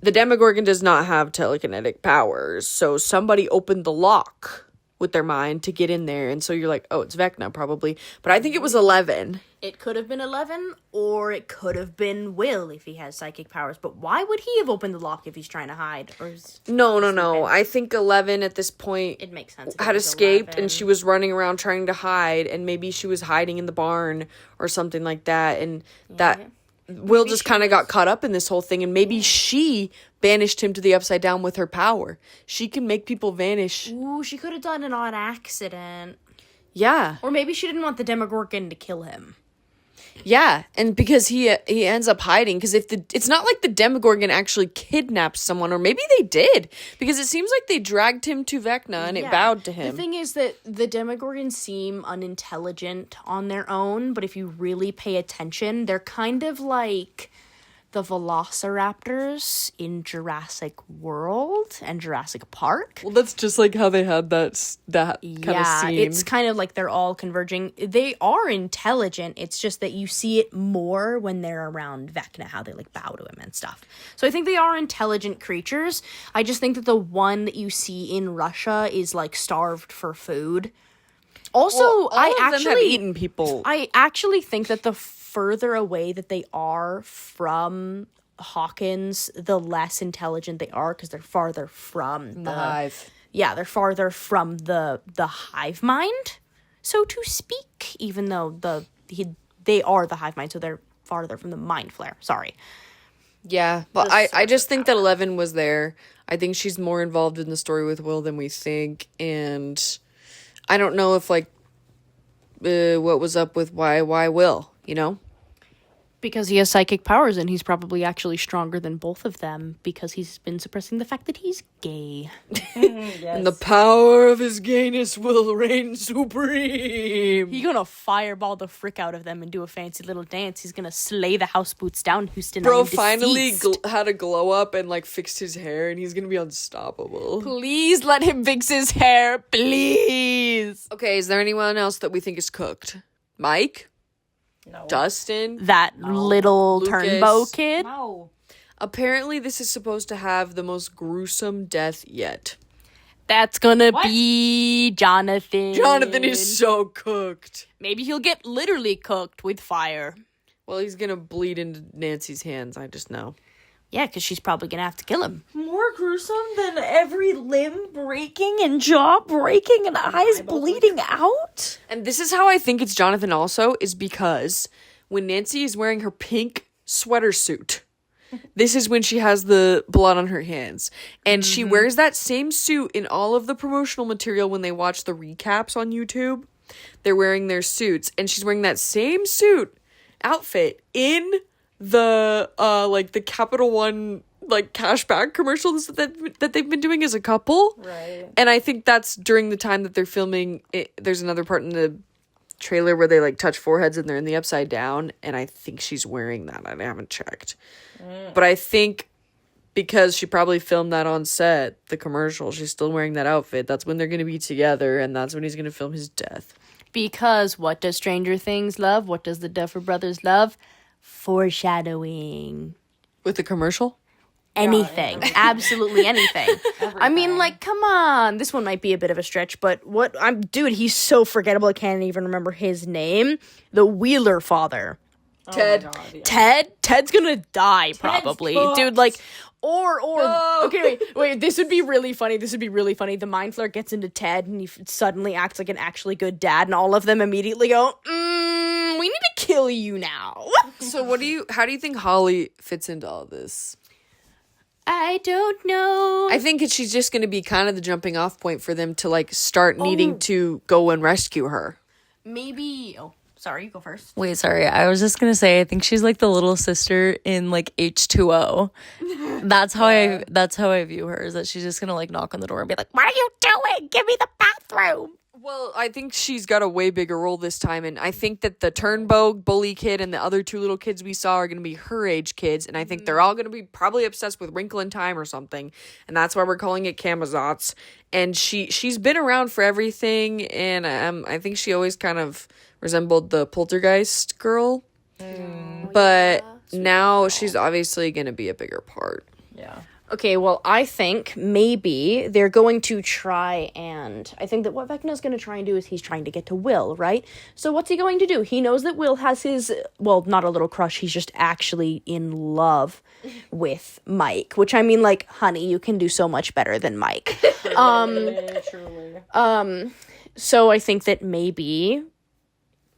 the Demogorgon does not have telekinetic powers, so somebody opened the lock with their mind to get in there, and so you're like, oh, it's Vecna probably, but I think it was 11. It could have been 11, or it could have been Will if he has psychic powers, but why would he have opened the lock if he's trying to hide? Or No. I think 11 at this point it makes sense. had escaped, and she was running around trying to hide, and maybe she was hiding in the barn or something like that, and that Will just kind of got caught up in this whole thing, and maybe she banished him to the Upside Down with her power. She can make people vanish. Ooh, she could have done it on accident. Yeah. Or maybe she didn't want the Demogorgon to kill him. Yeah, and because he ends up hiding, because it's not like the Demogorgon actually kidnapped someone, or maybe they did, because it seems like they dragged him to Vecna and it bowed to him. The thing is that the Demogorgons seem unintelligent on their own, but if you really pay attention, they're kind of like the velociraptors in Jurassic World and Jurassic Park. Well, that's just like how they had that kind of scene. It's kind of like they're all converging. They are intelligent. It's just that you see it more when they're around Vecna, how they like bow to him and stuff. So I think they are intelligent creatures. I just think that the one that you see in Russia is like starved for food. Also, Well, all I of them actually have eaten people. I actually think that the further away that they are from Hawkins, the less intelligent they are, because they're farther from the hive. Yeah, they're farther from the hive mind, so to speak. Even though they are the hive mind, so they're farther from the mind flare. Sorry. Yeah, but I just think that 11 was there. I think she's more involved in the story with Will than we think, and I don't know if like what was up with why Will, you know? Because he has psychic powers, and he's probably actually stronger than both of them because he's been suppressing the fact that he's gay. Yes. And the power of his gayness will reign supreme. He's gonna fireball the frick out of them and do a fancy little dance. He's gonna slay the houseboots down, Houston. Bro finally had a glow up and like fixed his hair, and he's gonna be unstoppable. Please let him fix his hair, please. Okay, is there anyone else that we think is cooked? Mike? No. Dustin? That little Lucas. turnbow kid. No. Apparently this is supposed to have the most gruesome death yet. That's gonna be Jonathan. Jonathan is so cooked. Maybe he'll get literally cooked with fire. Well, he's gonna bleed into Nancy's hands, I just know. Yeah, because she's probably gonna have to kill him. More gruesome than every limb breaking and jaw breaking and eyes bleeding out? And this is how I think it's Jonathan also, is because when Nancy is wearing her pink sweater suit, this is when she has the blood on her hands. And she wears that same suit in all of the promotional material when they watch the recaps on YouTube. They're wearing their suits, and she's wearing that same suit outfit in the like the Capital One like cashback commercials that they've been doing as a couple. Right. And I think that's during the time that they're filming it. There's another part in the trailer where they like touch foreheads and they're in the Upside Down, and I think she's wearing that. I haven't checked. But I think because she probably filmed that on set, the commercial, she's still wearing that outfit. That's when they're going to be together, and that's when he's going to film his death. Because what does Stranger Things love? What does the Duffer Brothers love? Foreshadowing. With the commercial? Anything. Absolutely anything. I mean, like, come on. This one might be a bit of a stretch, but dude, he's so forgettable I can't even remember his name. The Wheeler father. Ted. Oh my God, yeah. Ted's gonna die probably. cooked. Dude, like okay, wait, this would be really funny. The mind flare gets into Ted and he suddenly acts like an actually good dad, and all of them immediately go, we need to kill you now. So how do you think Holly fits into all this? I don't know. I think she's just going to be kind of the jumping off point for them to like start needing to go and rescue her. Maybe sorry, you go first. Wait, sorry. I was just gonna say I think she's like the little sister in like H2O. That's how I view her, is that she's just gonna like knock on the door and be like, "What are you doing? Give me the bathroom." Well, I think she's got a way bigger role this time, and I think that the turnbow bully kid and the other two little kids we saw are going to be her age kids, and I think they're all going to be probably obsessed with Wrinkle in Time or something, and that's why we're calling it Camazotz. And she's been around for everything, and I think she always kind of resembled the poltergeist girl, but now she's obviously going to be a bigger part. Yeah. Okay, well, I think maybe they're going to try and... I think that what Vecna's going to try and do is he's trying to get to Will, right? So what's he going to do? He knows that Will has his... Well, not a little crush. He's just actually in love with Mike. Which, I mean, like, honey, you can do so much better than Mike. Truly. So I think that maybe...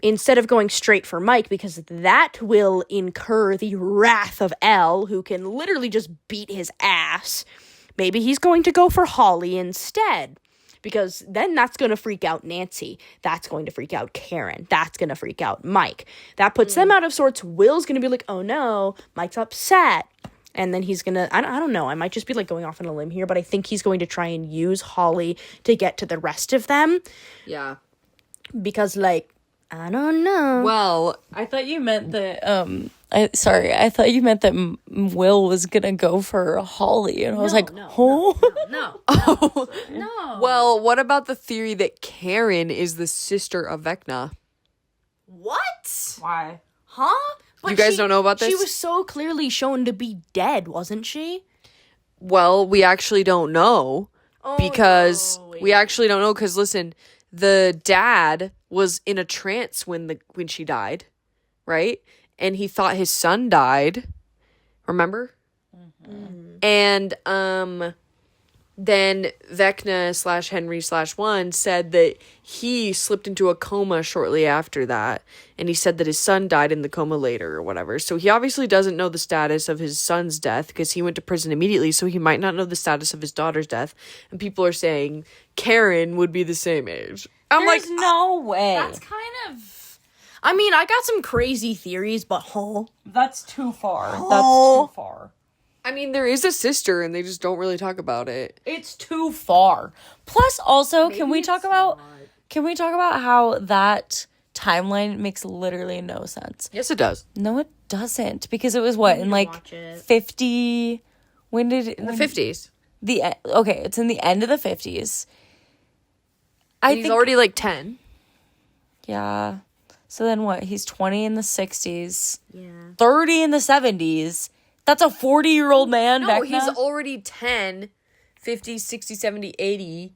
Instead of going straight for Mike, because that will incur the wrath of Elle, who can literally just beat his ass, maybe he's going to go for Holly instead. Because then that's going to freak out Nancy. That's going to freak out Karen. That's going to freak out Mike. That puts them out of sorts. Will's going to be like, oh no, Mike's upset. And then he's going to, I don't know, I might just be like going off on a limb here, but I think he's going to try and use Holly to get to the rest of them. Yeah. Because, like, I don't know. Well, I thought you meant that, I thought you meant that Will was gonna go for Holly, and I was like, No. well, what about the theory that Karen is the sister of Vecna? What? Why? Huh? But You guys don't know about this? She was so clearly shown to be dead, wasn't she? Well, we actually don't know because we actually don't know because listen, the dad was in a trance when she died, right? And he thought his son died. Remember? Mm-hmm. And then Vecna / Henry / one said that he slipped into a coma shortly after that, and he said that his son died in the coma later or whatever. So he obviously doesn't know the status of his son's death because he went to prison immediately, so he might not know the status of his daughter's death. And people are saying Karen would be the same age. There's no way. That's kind of... I mean, I got some crazy theories, but That's too far. That's too far. I mean, there is a sister, and they just don't really talk about it. It's too far. Plus, also, can we talk about how that timeline makes literally no sense? Yes, it does. No, it doesn't, because it was what in like 50. When did it? In the 50s. It's in the end of the 50s. He's already like 10. Yeah. So then what? He's 20 in the 60s. yeah. 30 in the 70s. That's a 40-year-old man. No, Vecna. he's already 10, 50, 60, 70, 80.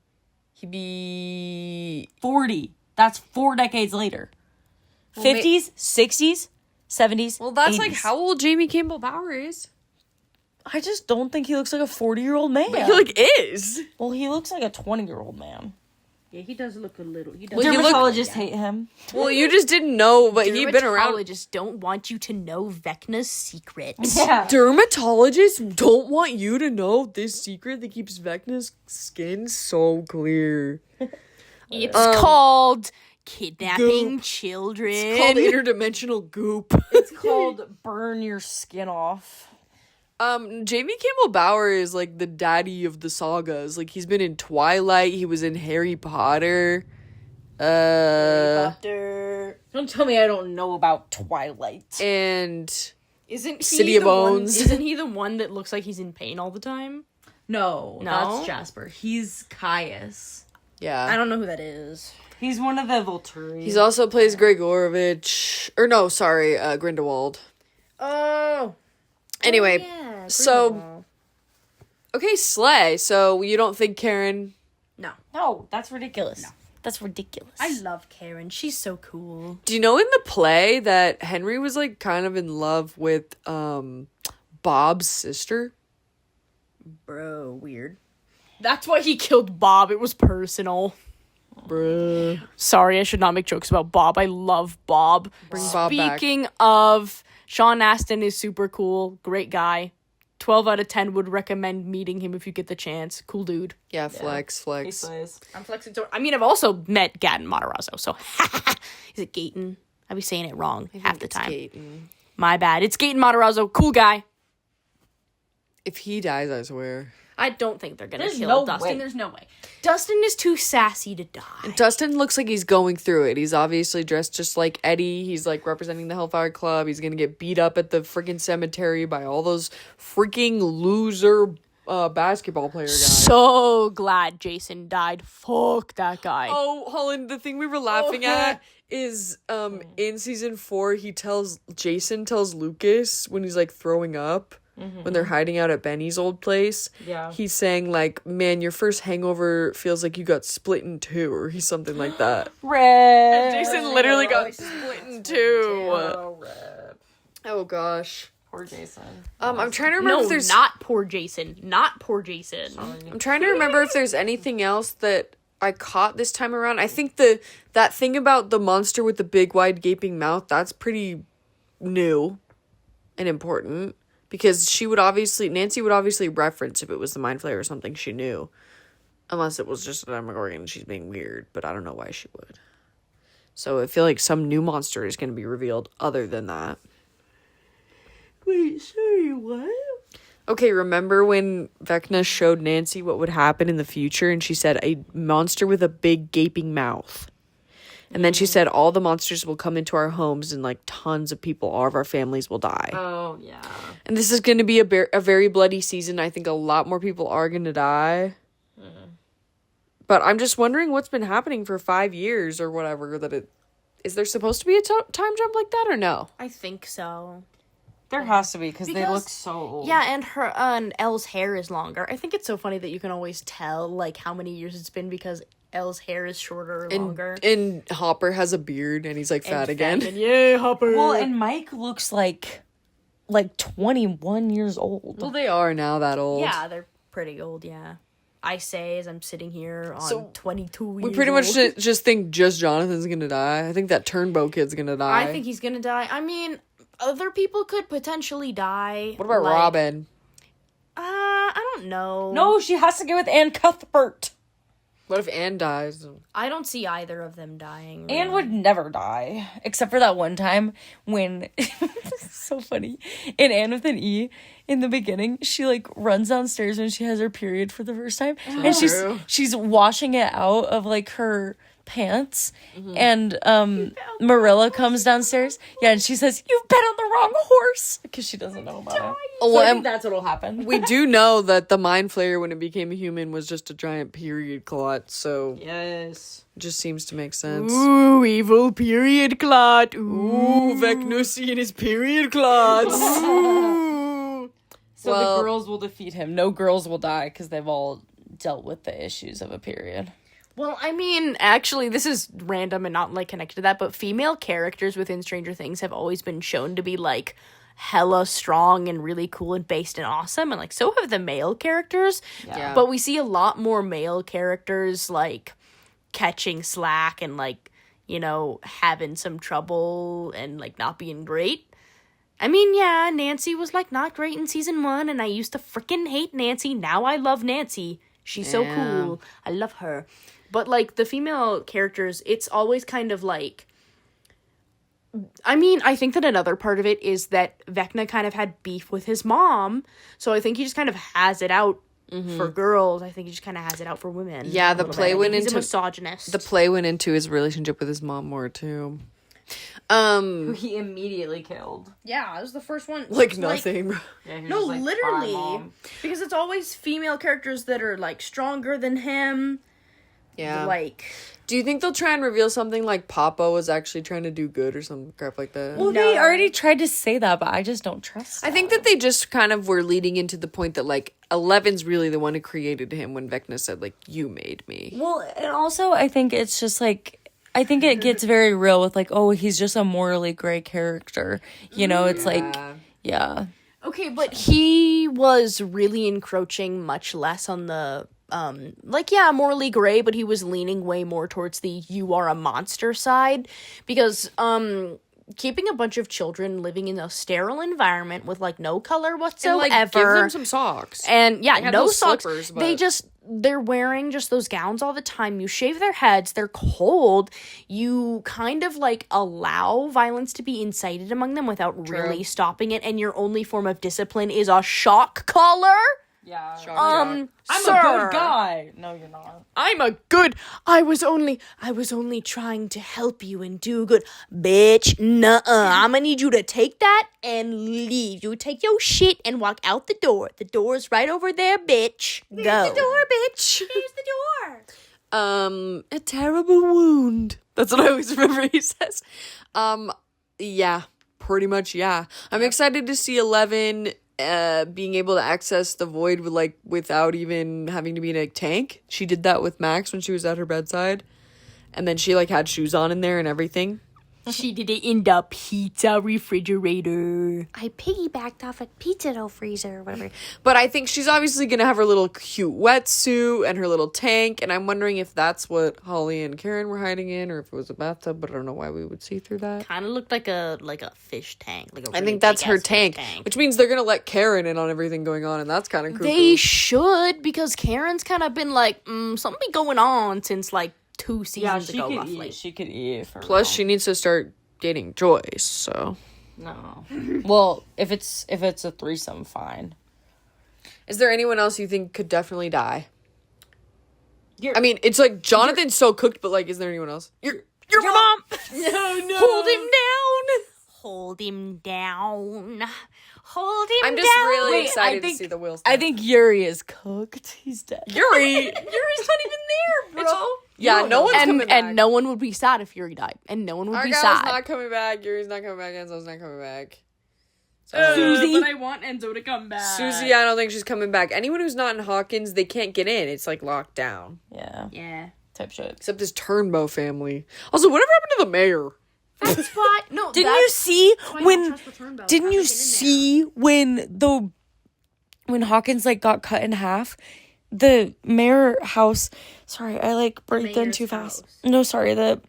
He'd be 40. That's 4 decades later. 50s, 60s, 70s. Well, that's 80s. like how old Jamie Campbell Bower is. I just don't think he looks like a 40-year-old man. But he like is. Well, he looks like a 20-year-old man. Yeah, he does look a little... Dermatologists hate him. Well, you just didn't know, but he'd been around. Dermatologists don't want you to know Vecna's secrets. Yeah. Dermatologists don't want you to know this secret that keeps Vecna's skin so clear. It's called kidnapping Goop. children. It's called interdimensional goop. It's called burn your skin off. Jamie Campbell Bower is like the daddy of the sagas. Like he's been in Twilight, he was in Harry Potter. Don't tell me I don't know about Twilight. And Isn't he City of the one- Bones. Isn't he the one that looks like he's in pain all the time? No, No? that's Jasper. He's Caius. yeah. I don't know who that is. He's one of the Volturi. He's also plays Gregorovich. Or no, sorry, Grindelwald. Oh. Anyway, Yeah, so okay, Slay. So you don't think Karen? No, that's ridiculous. No. That's ridiculous. I love Karen. She's so cool. Do you know in the play that Henry was like kind of in love with Bob's sister? Bro, weird. That's why he killed Bob. It was personal. Bruh. Sorry, I should not make jokes about Bob. I love Bob. Bring Bob back. Speaking of, Sean Astin is super cool. Great guy. 12 out of 10 would recommend meeting him if you get the chance. Cool dude. Yeah, flex. I'm flexing. I mean, I've also met Gatton Matarazzo, so is it Gaten? I be saying it wrong half the time. Gaten. My bad. It's Gaten Matarazzo. Cool guy. If he dies, I swear. I don't think they're gonna There's kill no Dustin. way. There's no way. Dustin is too sassy to die. Dustin looks like he's going through it. He's obviously dressed just like Eddie. He's like representing the Hellfire Club. He's gonna get beat up at the freaking cemetery by all those freaking loser basketball player guys. So glad Jason died. Fuck that guy. Oh, Holland, the thing we were laughing at is in season 4 Jason tells Lucas when he's like throwing up when they're hiding out at Benny's old place. Yeah. He's saying, like, man, your first hangover feels like you got split in two, or he's something like that. Rip. Jason literally got split in two. Oh, rip. Oh, gosh. Poor Jason. I'm trying to remember No, if there's... not poor Jason. Not poor Jason. I'm trying to remember if there's anything else that I caught this time around. I think that thing about the monster with the big, wide, gaping mouth, that's pretty new and important. Because Nancy would obviously reference if it was the Mind Flayer or something she knew. Unless it was just a Demogorgon and she's being weird. But I don't know why she would. So I feel like some new monster is going to be revealed other than that. Wait, sorry, what? Okay, remember when Vecna showed Nancy what would happen in the future, and she said a monster with a big gaping mouth. And then she said all the monsters will come into our homes and like tons of people, all of our families will die. Oh, yeah. And this is going to be a very bloody season. I think a lot more people are going to die. But I'm just wondering what's been happening for 5 years or whatever. Is there supposed to be a time jump like that or no? I think so. There has to be, because they Because- look so old. Yeah, and her and Elle's hair is longer. I think it's so funny that you can always tell like how many years it's been because Elle's hair is shorter or longer. And Hopper has a beard and he's like fat And again. and yay, Hopper. Well, and Mike looks like 21 years old. Well, they are now that old. yeah, they're pretty old. Yeah, I say as I'm sitting here on So, 22 years. We pretty much old. just think just Jonathan's gonna die. I think that Turnbow kid's gonna die. I think he's gonna die. I mean, other people could potentially die. What about like, Robin? I don't know. No, she has to go with Ann Cuthbert. What if Anne dies? I don't see either of them dying. Anne would never die, except for that one time when it's so funny. In Anne with an E, in the beginning, she like runs downstairs when she has her period for the first time, and true. she's washing it out of like her pants, and Marilla comes downstairs, and she says, "You've been on the wrong horse," because she doesn't know about it. Oh, So I and think that's what'll happen. we do know that the Mind Flayer, when it became a human, was just a giant period clot. So Yes. it just seems to make sense. Ooh, evil period clot. Ooh, Vecnusi and his period clots. Ooh. So Well- the girls will defeat him. No girls will die because they've all dealt with the issues of a period. Well, I mean, actually, this is random and not, like, connected to that, but female characters within Stranger Things have always been shown to be, like, hella strong and really cool and based and awesome, and, like, so have the male characters. Yeah. But we see a lot more male characters, like, catching slack and, like, you know, having some trouble and, like, not being great. I mean, yeah, Nancy was, like, not great in season 1, and I used to freaking hate Nancy. Now I love Nancy. She's so Yeah. cool. I love her. But, like, the female characters, it's always kind of, like... I mean, I think that another part of it is that Vecna kind of had beef with his mom, so I think he just kind of has it out for girls. I think he just kind of has it out for women. Yeah, a the little play bit. I went think he's into- a misogynist. The play went into his relationship with his mom more too. Who he immediately killed. Yeah, it was the first one. Like nothing. Yeah, he was No, just like, "Bye, literally. Mom." Because it's always female characters that are, like, stronger than him. Yeah. Like... Do you think they'll try and reveal something like Papa was actually trying to do good or some crap like that? Well, they already tried to say that, but I just don't trust I think that they just kind of were leading into the point that, like, Eleven's really the one who created him when Vecna said, like, you made me. Well, and also I think it's just like, I think it gets very real with like, oh, he's just a morally gray character. You know, it's like, yeah. Okay, but he was really encroaching much less on the, morally gray, but he was leaning way more towards the you are a monster side. Because, keeping a bunch of children living in a sterile environment with, like, no color whatsoever. And, like, give them some socks. And yeah, had no those socks. slippers, They're wearing just those gowns all the time. You shave their heads. They're cold. You kind of like allow violence to be incited among them without really stopping it. And your only form of discipline is a shock collar. Yeah. I'm I'm a good guy. No, you're not. I was only trying to help you and do good. Bitch, nuh-uh. I'm gonna need you to take that and leave. You take your shit and walk out the door. The door's right over there, bitch. Go. the door, bitch. Here's the door. A terrible wound. That's what I always remember he says. Yeah, pretty much, yeah. I'm excited to see 11 being able to access the void without even having to be in a tank. She did that with Max when she was at her bedside. And then she had shoes on in there and everything. She did it in the pizza refrigerator. I piggybacked off a pizza dough freezer or whatever. But I think she's obviously going to have her little cute wetsuit and her little tank. And I'm wondering if that's what Holly and Karen were hiding in or if it was a bathtub. But I don't know why we would see through that. Kind of looked like a fish tank. I think that's her tank, which means they're going to let Karen in on everything going on. And that's kind of cool. They should, because Karen's kind of been something be going on since 2 seasons ago, roughly. She could eat. Plus, she needs to start dating Joyce, so. No. Well, if it's a threesome, fine. Is there anyone else you think could definitely die? I mean, it's Jonathan's so cooked, but is there anyone else? Your mom! No. Hold him down! Hold him down. Hold him down. I'm just really excited to see the Will stuff. I think Yuri is cooked. He's dead. Yuri's Yuri's not even there, bro. Yeah, no one's coming back. And no one would be sad if Yuri died. And no one would be sad. Argyle's not coming back. Yuri's not coming back. Enzo's not coming back. Susie. But I want Enzo to come back. Susie, I don't think she's coming back. Anyone who's not in Hawkins, they can't get in. It's locked down. Yeah. Yeah. Type shit. Except this Turnbow family. Also, whatever happened to the mayor? That's why. No, Didn't you see when Hawkins like got cut in half? The mayor house. Sorry, I breathed in too fast. No, sorry, the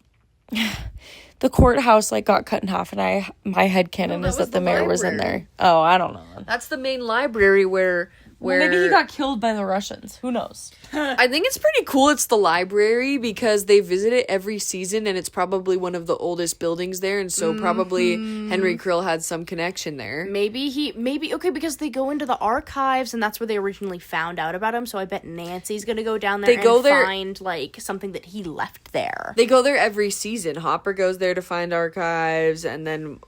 courthouse like got cut in half, and my headcanon is that the mayor was in there. Oh, I don't know. That's the main library where Maybe he got killed by the Russians. Who knows? I think it's pretty cool it's the library because they visit it every season and it's probably one of the oldest buildings there, and so probably Henry Krill had some connection there. Okay, because they go into the archives and that's where they originally found out about him, so I bet Nancy's gonna go down there find something that he left there. They go there every season. Hopper goes there to find archives, and then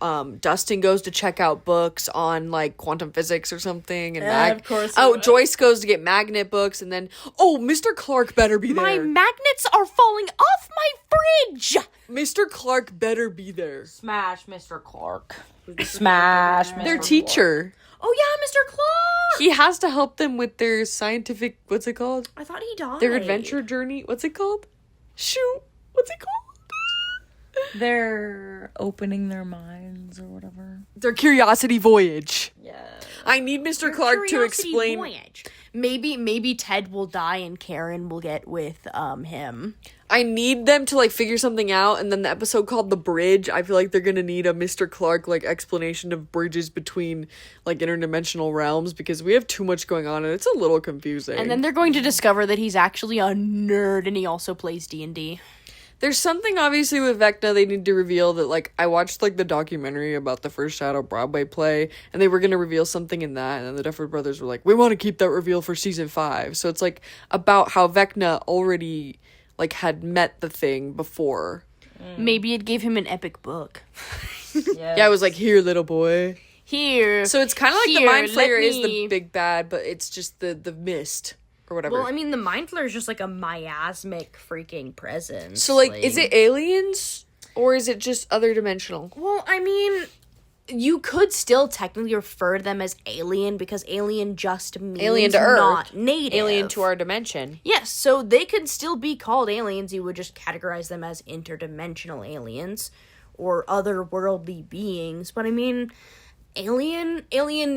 Dustin goes to check out books on quantum physics or something, and of course. Joyce goes to get magnet books, and then Mr. Clark better be there. My magnets are falling off my fridge. Mr. Clark better be there. Smash Mr. Clark. Smash Mr. Their teacher. Oh yeah, Mr. Clark. He has to help them with their scientific, what's it called? I thought he died. Their adventure journey. What's it called? Shoot. What's it called? They're opening their minds or whatever. Their curiosity voyage. Yeah. I need Mr. Clark to explain. Voyage. Maybe Ted will die and Karen will get with him. I need them to figure something out, and then the episode called The Bridge, I feel like they're gonna need a Mr. Clark explanation of bridges between interdimensional realms, because we have too much going on and it's a little confusing. And then they're going to discover that he's actually a nerd and he also plays D&D. There's something obviously with Vecna they need to reveal that I watched the documentary about the first Shadow Broadway play, and they were gonna reveal something in that, and then the Duffer Brothers were we want to keep that reveal for season 5. So it's about how Vecna already had met the thing before. Maybe it gave him an epic book. Yeah, it was here, little boy. Here. So it's kind of the Mind Flayer is the big bad, but it's just the mist or whatever. Well, I mean, the Mind Flayer is just a miasmic freaking presence. So is it aliens or is it just other dimensional? Well, I mean, you could still technically refer to them as alien because alien just means alien to Earth, not native. Alien to our dimension. Yes, so they could still be called aliens. You would just categorize them as interdimensional aliens or otherworldly beings. But I mean, alien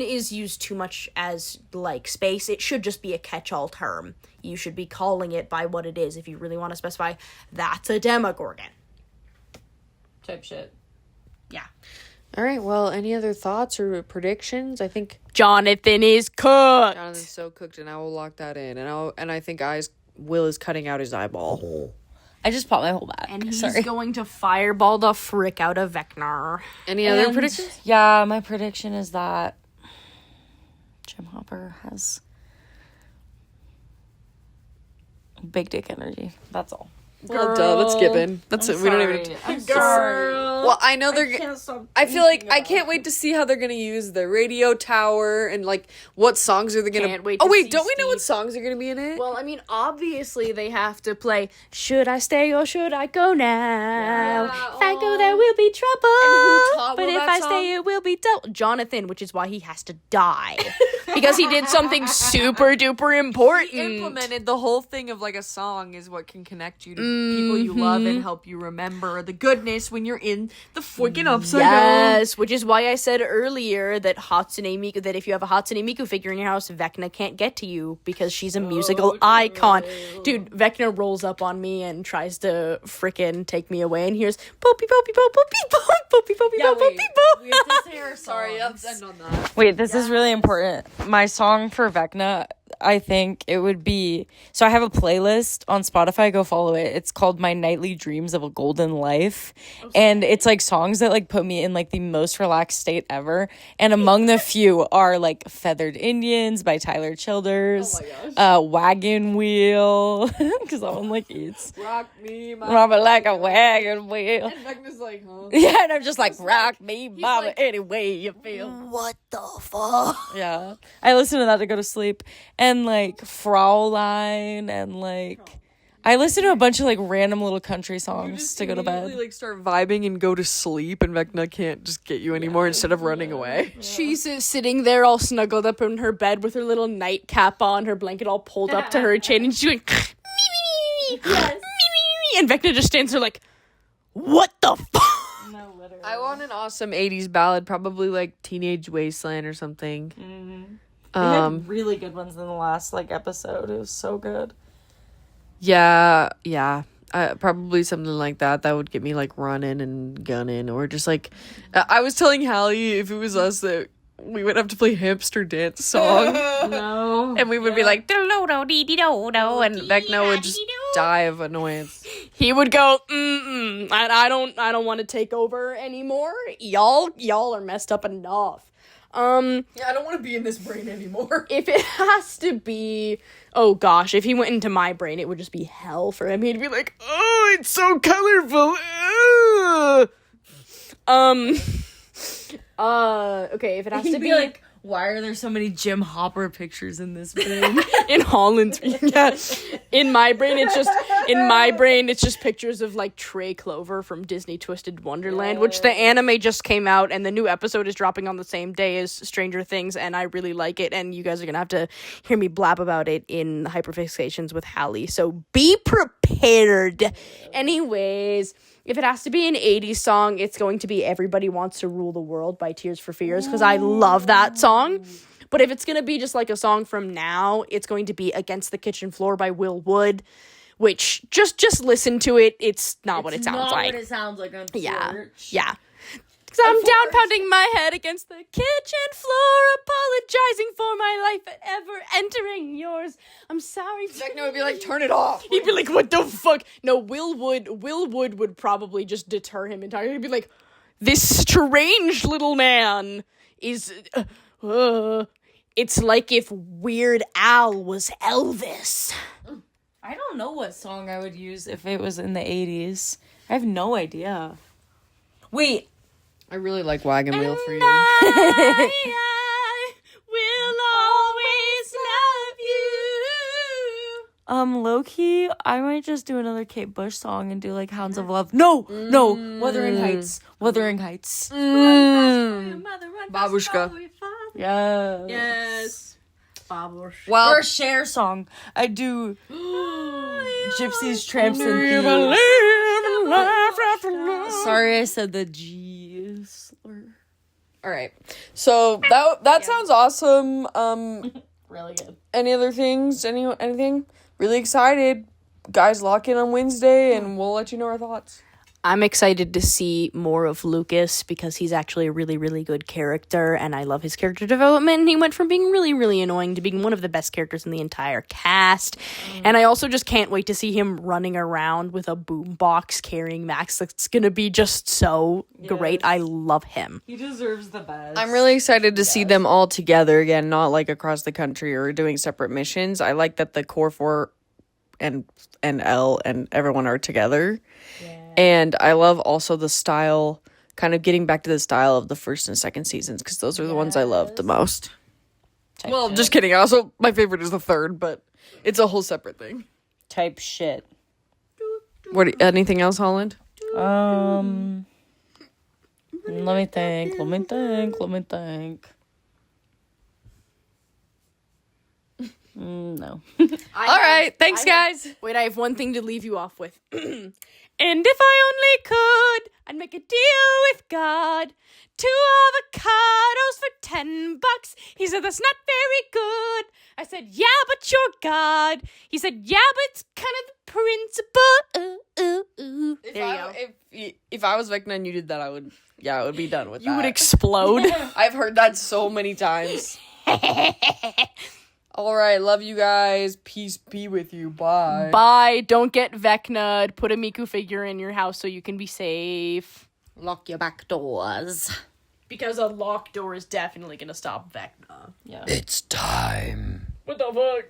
is used too much as space. It should just be a catch-all term. You should be calling it by what it is. If you really want to specify, that's a Demogorgon. Type shit. Yeah. All right, well, any other thoughts or predictions? I think Jonathan is cooked. Jonathan's so cooked, and I will lock that in. And I think Will is cutting out his eyeball. I just popped my whole back. And he's Sorry. going to fireball the frick out of Vecna. Any other predictions? Yeah, my prediction is that Jim Hopper has big dick energy. That's all. Girl, duh, let's skip in. That's it. We don't even. I'm sorry. Well, I know they're. I feel like I can't wait to see how they're gonna use the radio tower and like what songs are they gonna. Can't wait Oh to wait, see don't we know what Steve. songs are gonna be in it? Well, I mean, obviously they have to play "Should I Stay or Should I Go Now?" If I go, there will be trouble. But if I stay, it will be double. Jonathan, which is why he has to die because he did something super duper important. He implemented the whole thing of like a song is what can connect you to people you love and help you remember the goodness when you're in the freaking upside down. Yes, which is why I said earlier that Hatsune Miku, that if you have a Hatsune Miku figure in your house, Vecna can't get to you because she's a musical icon. Dude, Vecna rolls up on me and tries to frickin' take me away and hears poopy poopy poop poopy poop poopy poopy poop poopy poop. We have to say our Sorry, let's end on that. Wait, this is really important. My song for Vecna, I think it would be... So I have a playlist on Spotify. Go follow it. It's called My Nightly Dreams of a Golden Life. And it's like songs that like put me in like the most relaxed state ever. And among the few are like Feathered Indians by Tyler Childers. Wagon Wheel. Because that one like eats. Rock me, my. Mama like a wagon wheel. And Vecna's like, huh? Yeah, and I'm just like, rock me, mama, like, any way you feel. What the fuck? Yeah. I listen to that to go to sleep. And like Fraulein and like I listen to a bunch of like random little country songs to go to bed. Like start vibing and go to sleep, and Vecna can't just get you anymore instead of running away. She's sitting there all snuggled up in her bed with her little nightcap on, her blanket all pulled up to her chin, and she's going, me, me, me, me, me, me, and Vecna just stands there like, what the fuck? No, literally. I want an awesome 80s ballad, probably like Teenage Wasteland or something. We had really good ones in the last like episode. It was so good. Yeah. Probably something like that. That would get me like running and gunning, or just like I was telling Hallie if it was us that we would have to play hamster dance song, No. and we would be like do dee dee do do, and Vecna would just die of annoyance. He would go, I don't want to take over anymore. Y'all are messed up enough. Yeah, I don't want to be in this brain anymore. If it has to be, oh gosh, if he went into my brain, it would just be hell for him. He'd be like, oh, it's so colorful. Okay, if it has to He'd be be like, why are there so many Jim Hopper pictures in this room? in Holland's, yeah. In my brain, it's just pictures of like Trey Clover from Disney Twisted Wonderland, which the anime just came out, and the new episode is dropping on the same day as Stranger Things, and I really like it, and you guys are gonna have to hear me blab about it in Hyperfixations with Hallie, so be prepared. Anyways, if it has to be an 80s song, it's going to be Everybody Wants to Rule the World by Tears for Fears, because I love that song. But if it's going to be just like a song from now, it's going to be Against the Kitchen Floor by Will Wood, which just listen to it. It's not what it sounds like. What it sounds like on Yeah. church. Yeah. Because I'm down pounding my head against the kitchen floor, apologizing for my life ever entering yours. I'm sorry. Vecna would be like, turn it off. He'd be like, what the fuck? No, Will Wood would probably just deter him entirely. He'd be like, this strange little man is... it's like if Weird Al was Elvis. I don't know what song I would use if it was in the 80s. I have no idea. Wait. I really like Wagon Wheel for you. I will always love you. Low-key, I might just do another Kate Bush song and do like Hounds of Love. No, Wuthering Heights. Wuthering Heights. Babushka. Yeah. Yes. Babushka. Well, Or a Cher song. I do Gypsies, Tramps, and Thieves. Sorry, I said the G slur. all right. So that sounds awesome. Really good. Any other things? Anything? Really excited. Guys, lock in on Wednesday, and we'll let you know our thoughts. I'm excited to see more of Lucas because he's actually a really, really good character, and I love his character development. And he went from being really, really annoying to being one of the best characters in the entire cast. And I also just can't wait to see him running around with a boombox carrying Max. That's gonna be just so great. I love him. He deserves the best. I'm really excited to see them all together again, not like across the country or doing separate missions. I like that the core four and Elle and everyone are together. And I love also the style, kind of getting back to the style of the first and second seasons, because those are the ones I love the most. Well, just kidding. Also, my favorite is the third, but it's a whole separate thing. Type shit. Anything else, Holland? Let me think. No. All right. Thanks, guys. Wait, I have one thing to leave you off with. And if I only could, I'd make a deal with God. 2 avocados for $10. He said, that's not very good. I said, yeah, but you're God. He said, yeah, but it's kind of the principle. There you go. If I was Vecna and you did that, I would be done with that. You would explode. I've heard that so many times. All right, love you guys. Peace be with you. Bye. Bye. Don't get Vecna'd. Put a Miku figure in your house so you can be safe. Lock your back doors. Because a locked door is definitely going to stop Vecna. Yeah. It's time. What the fuck?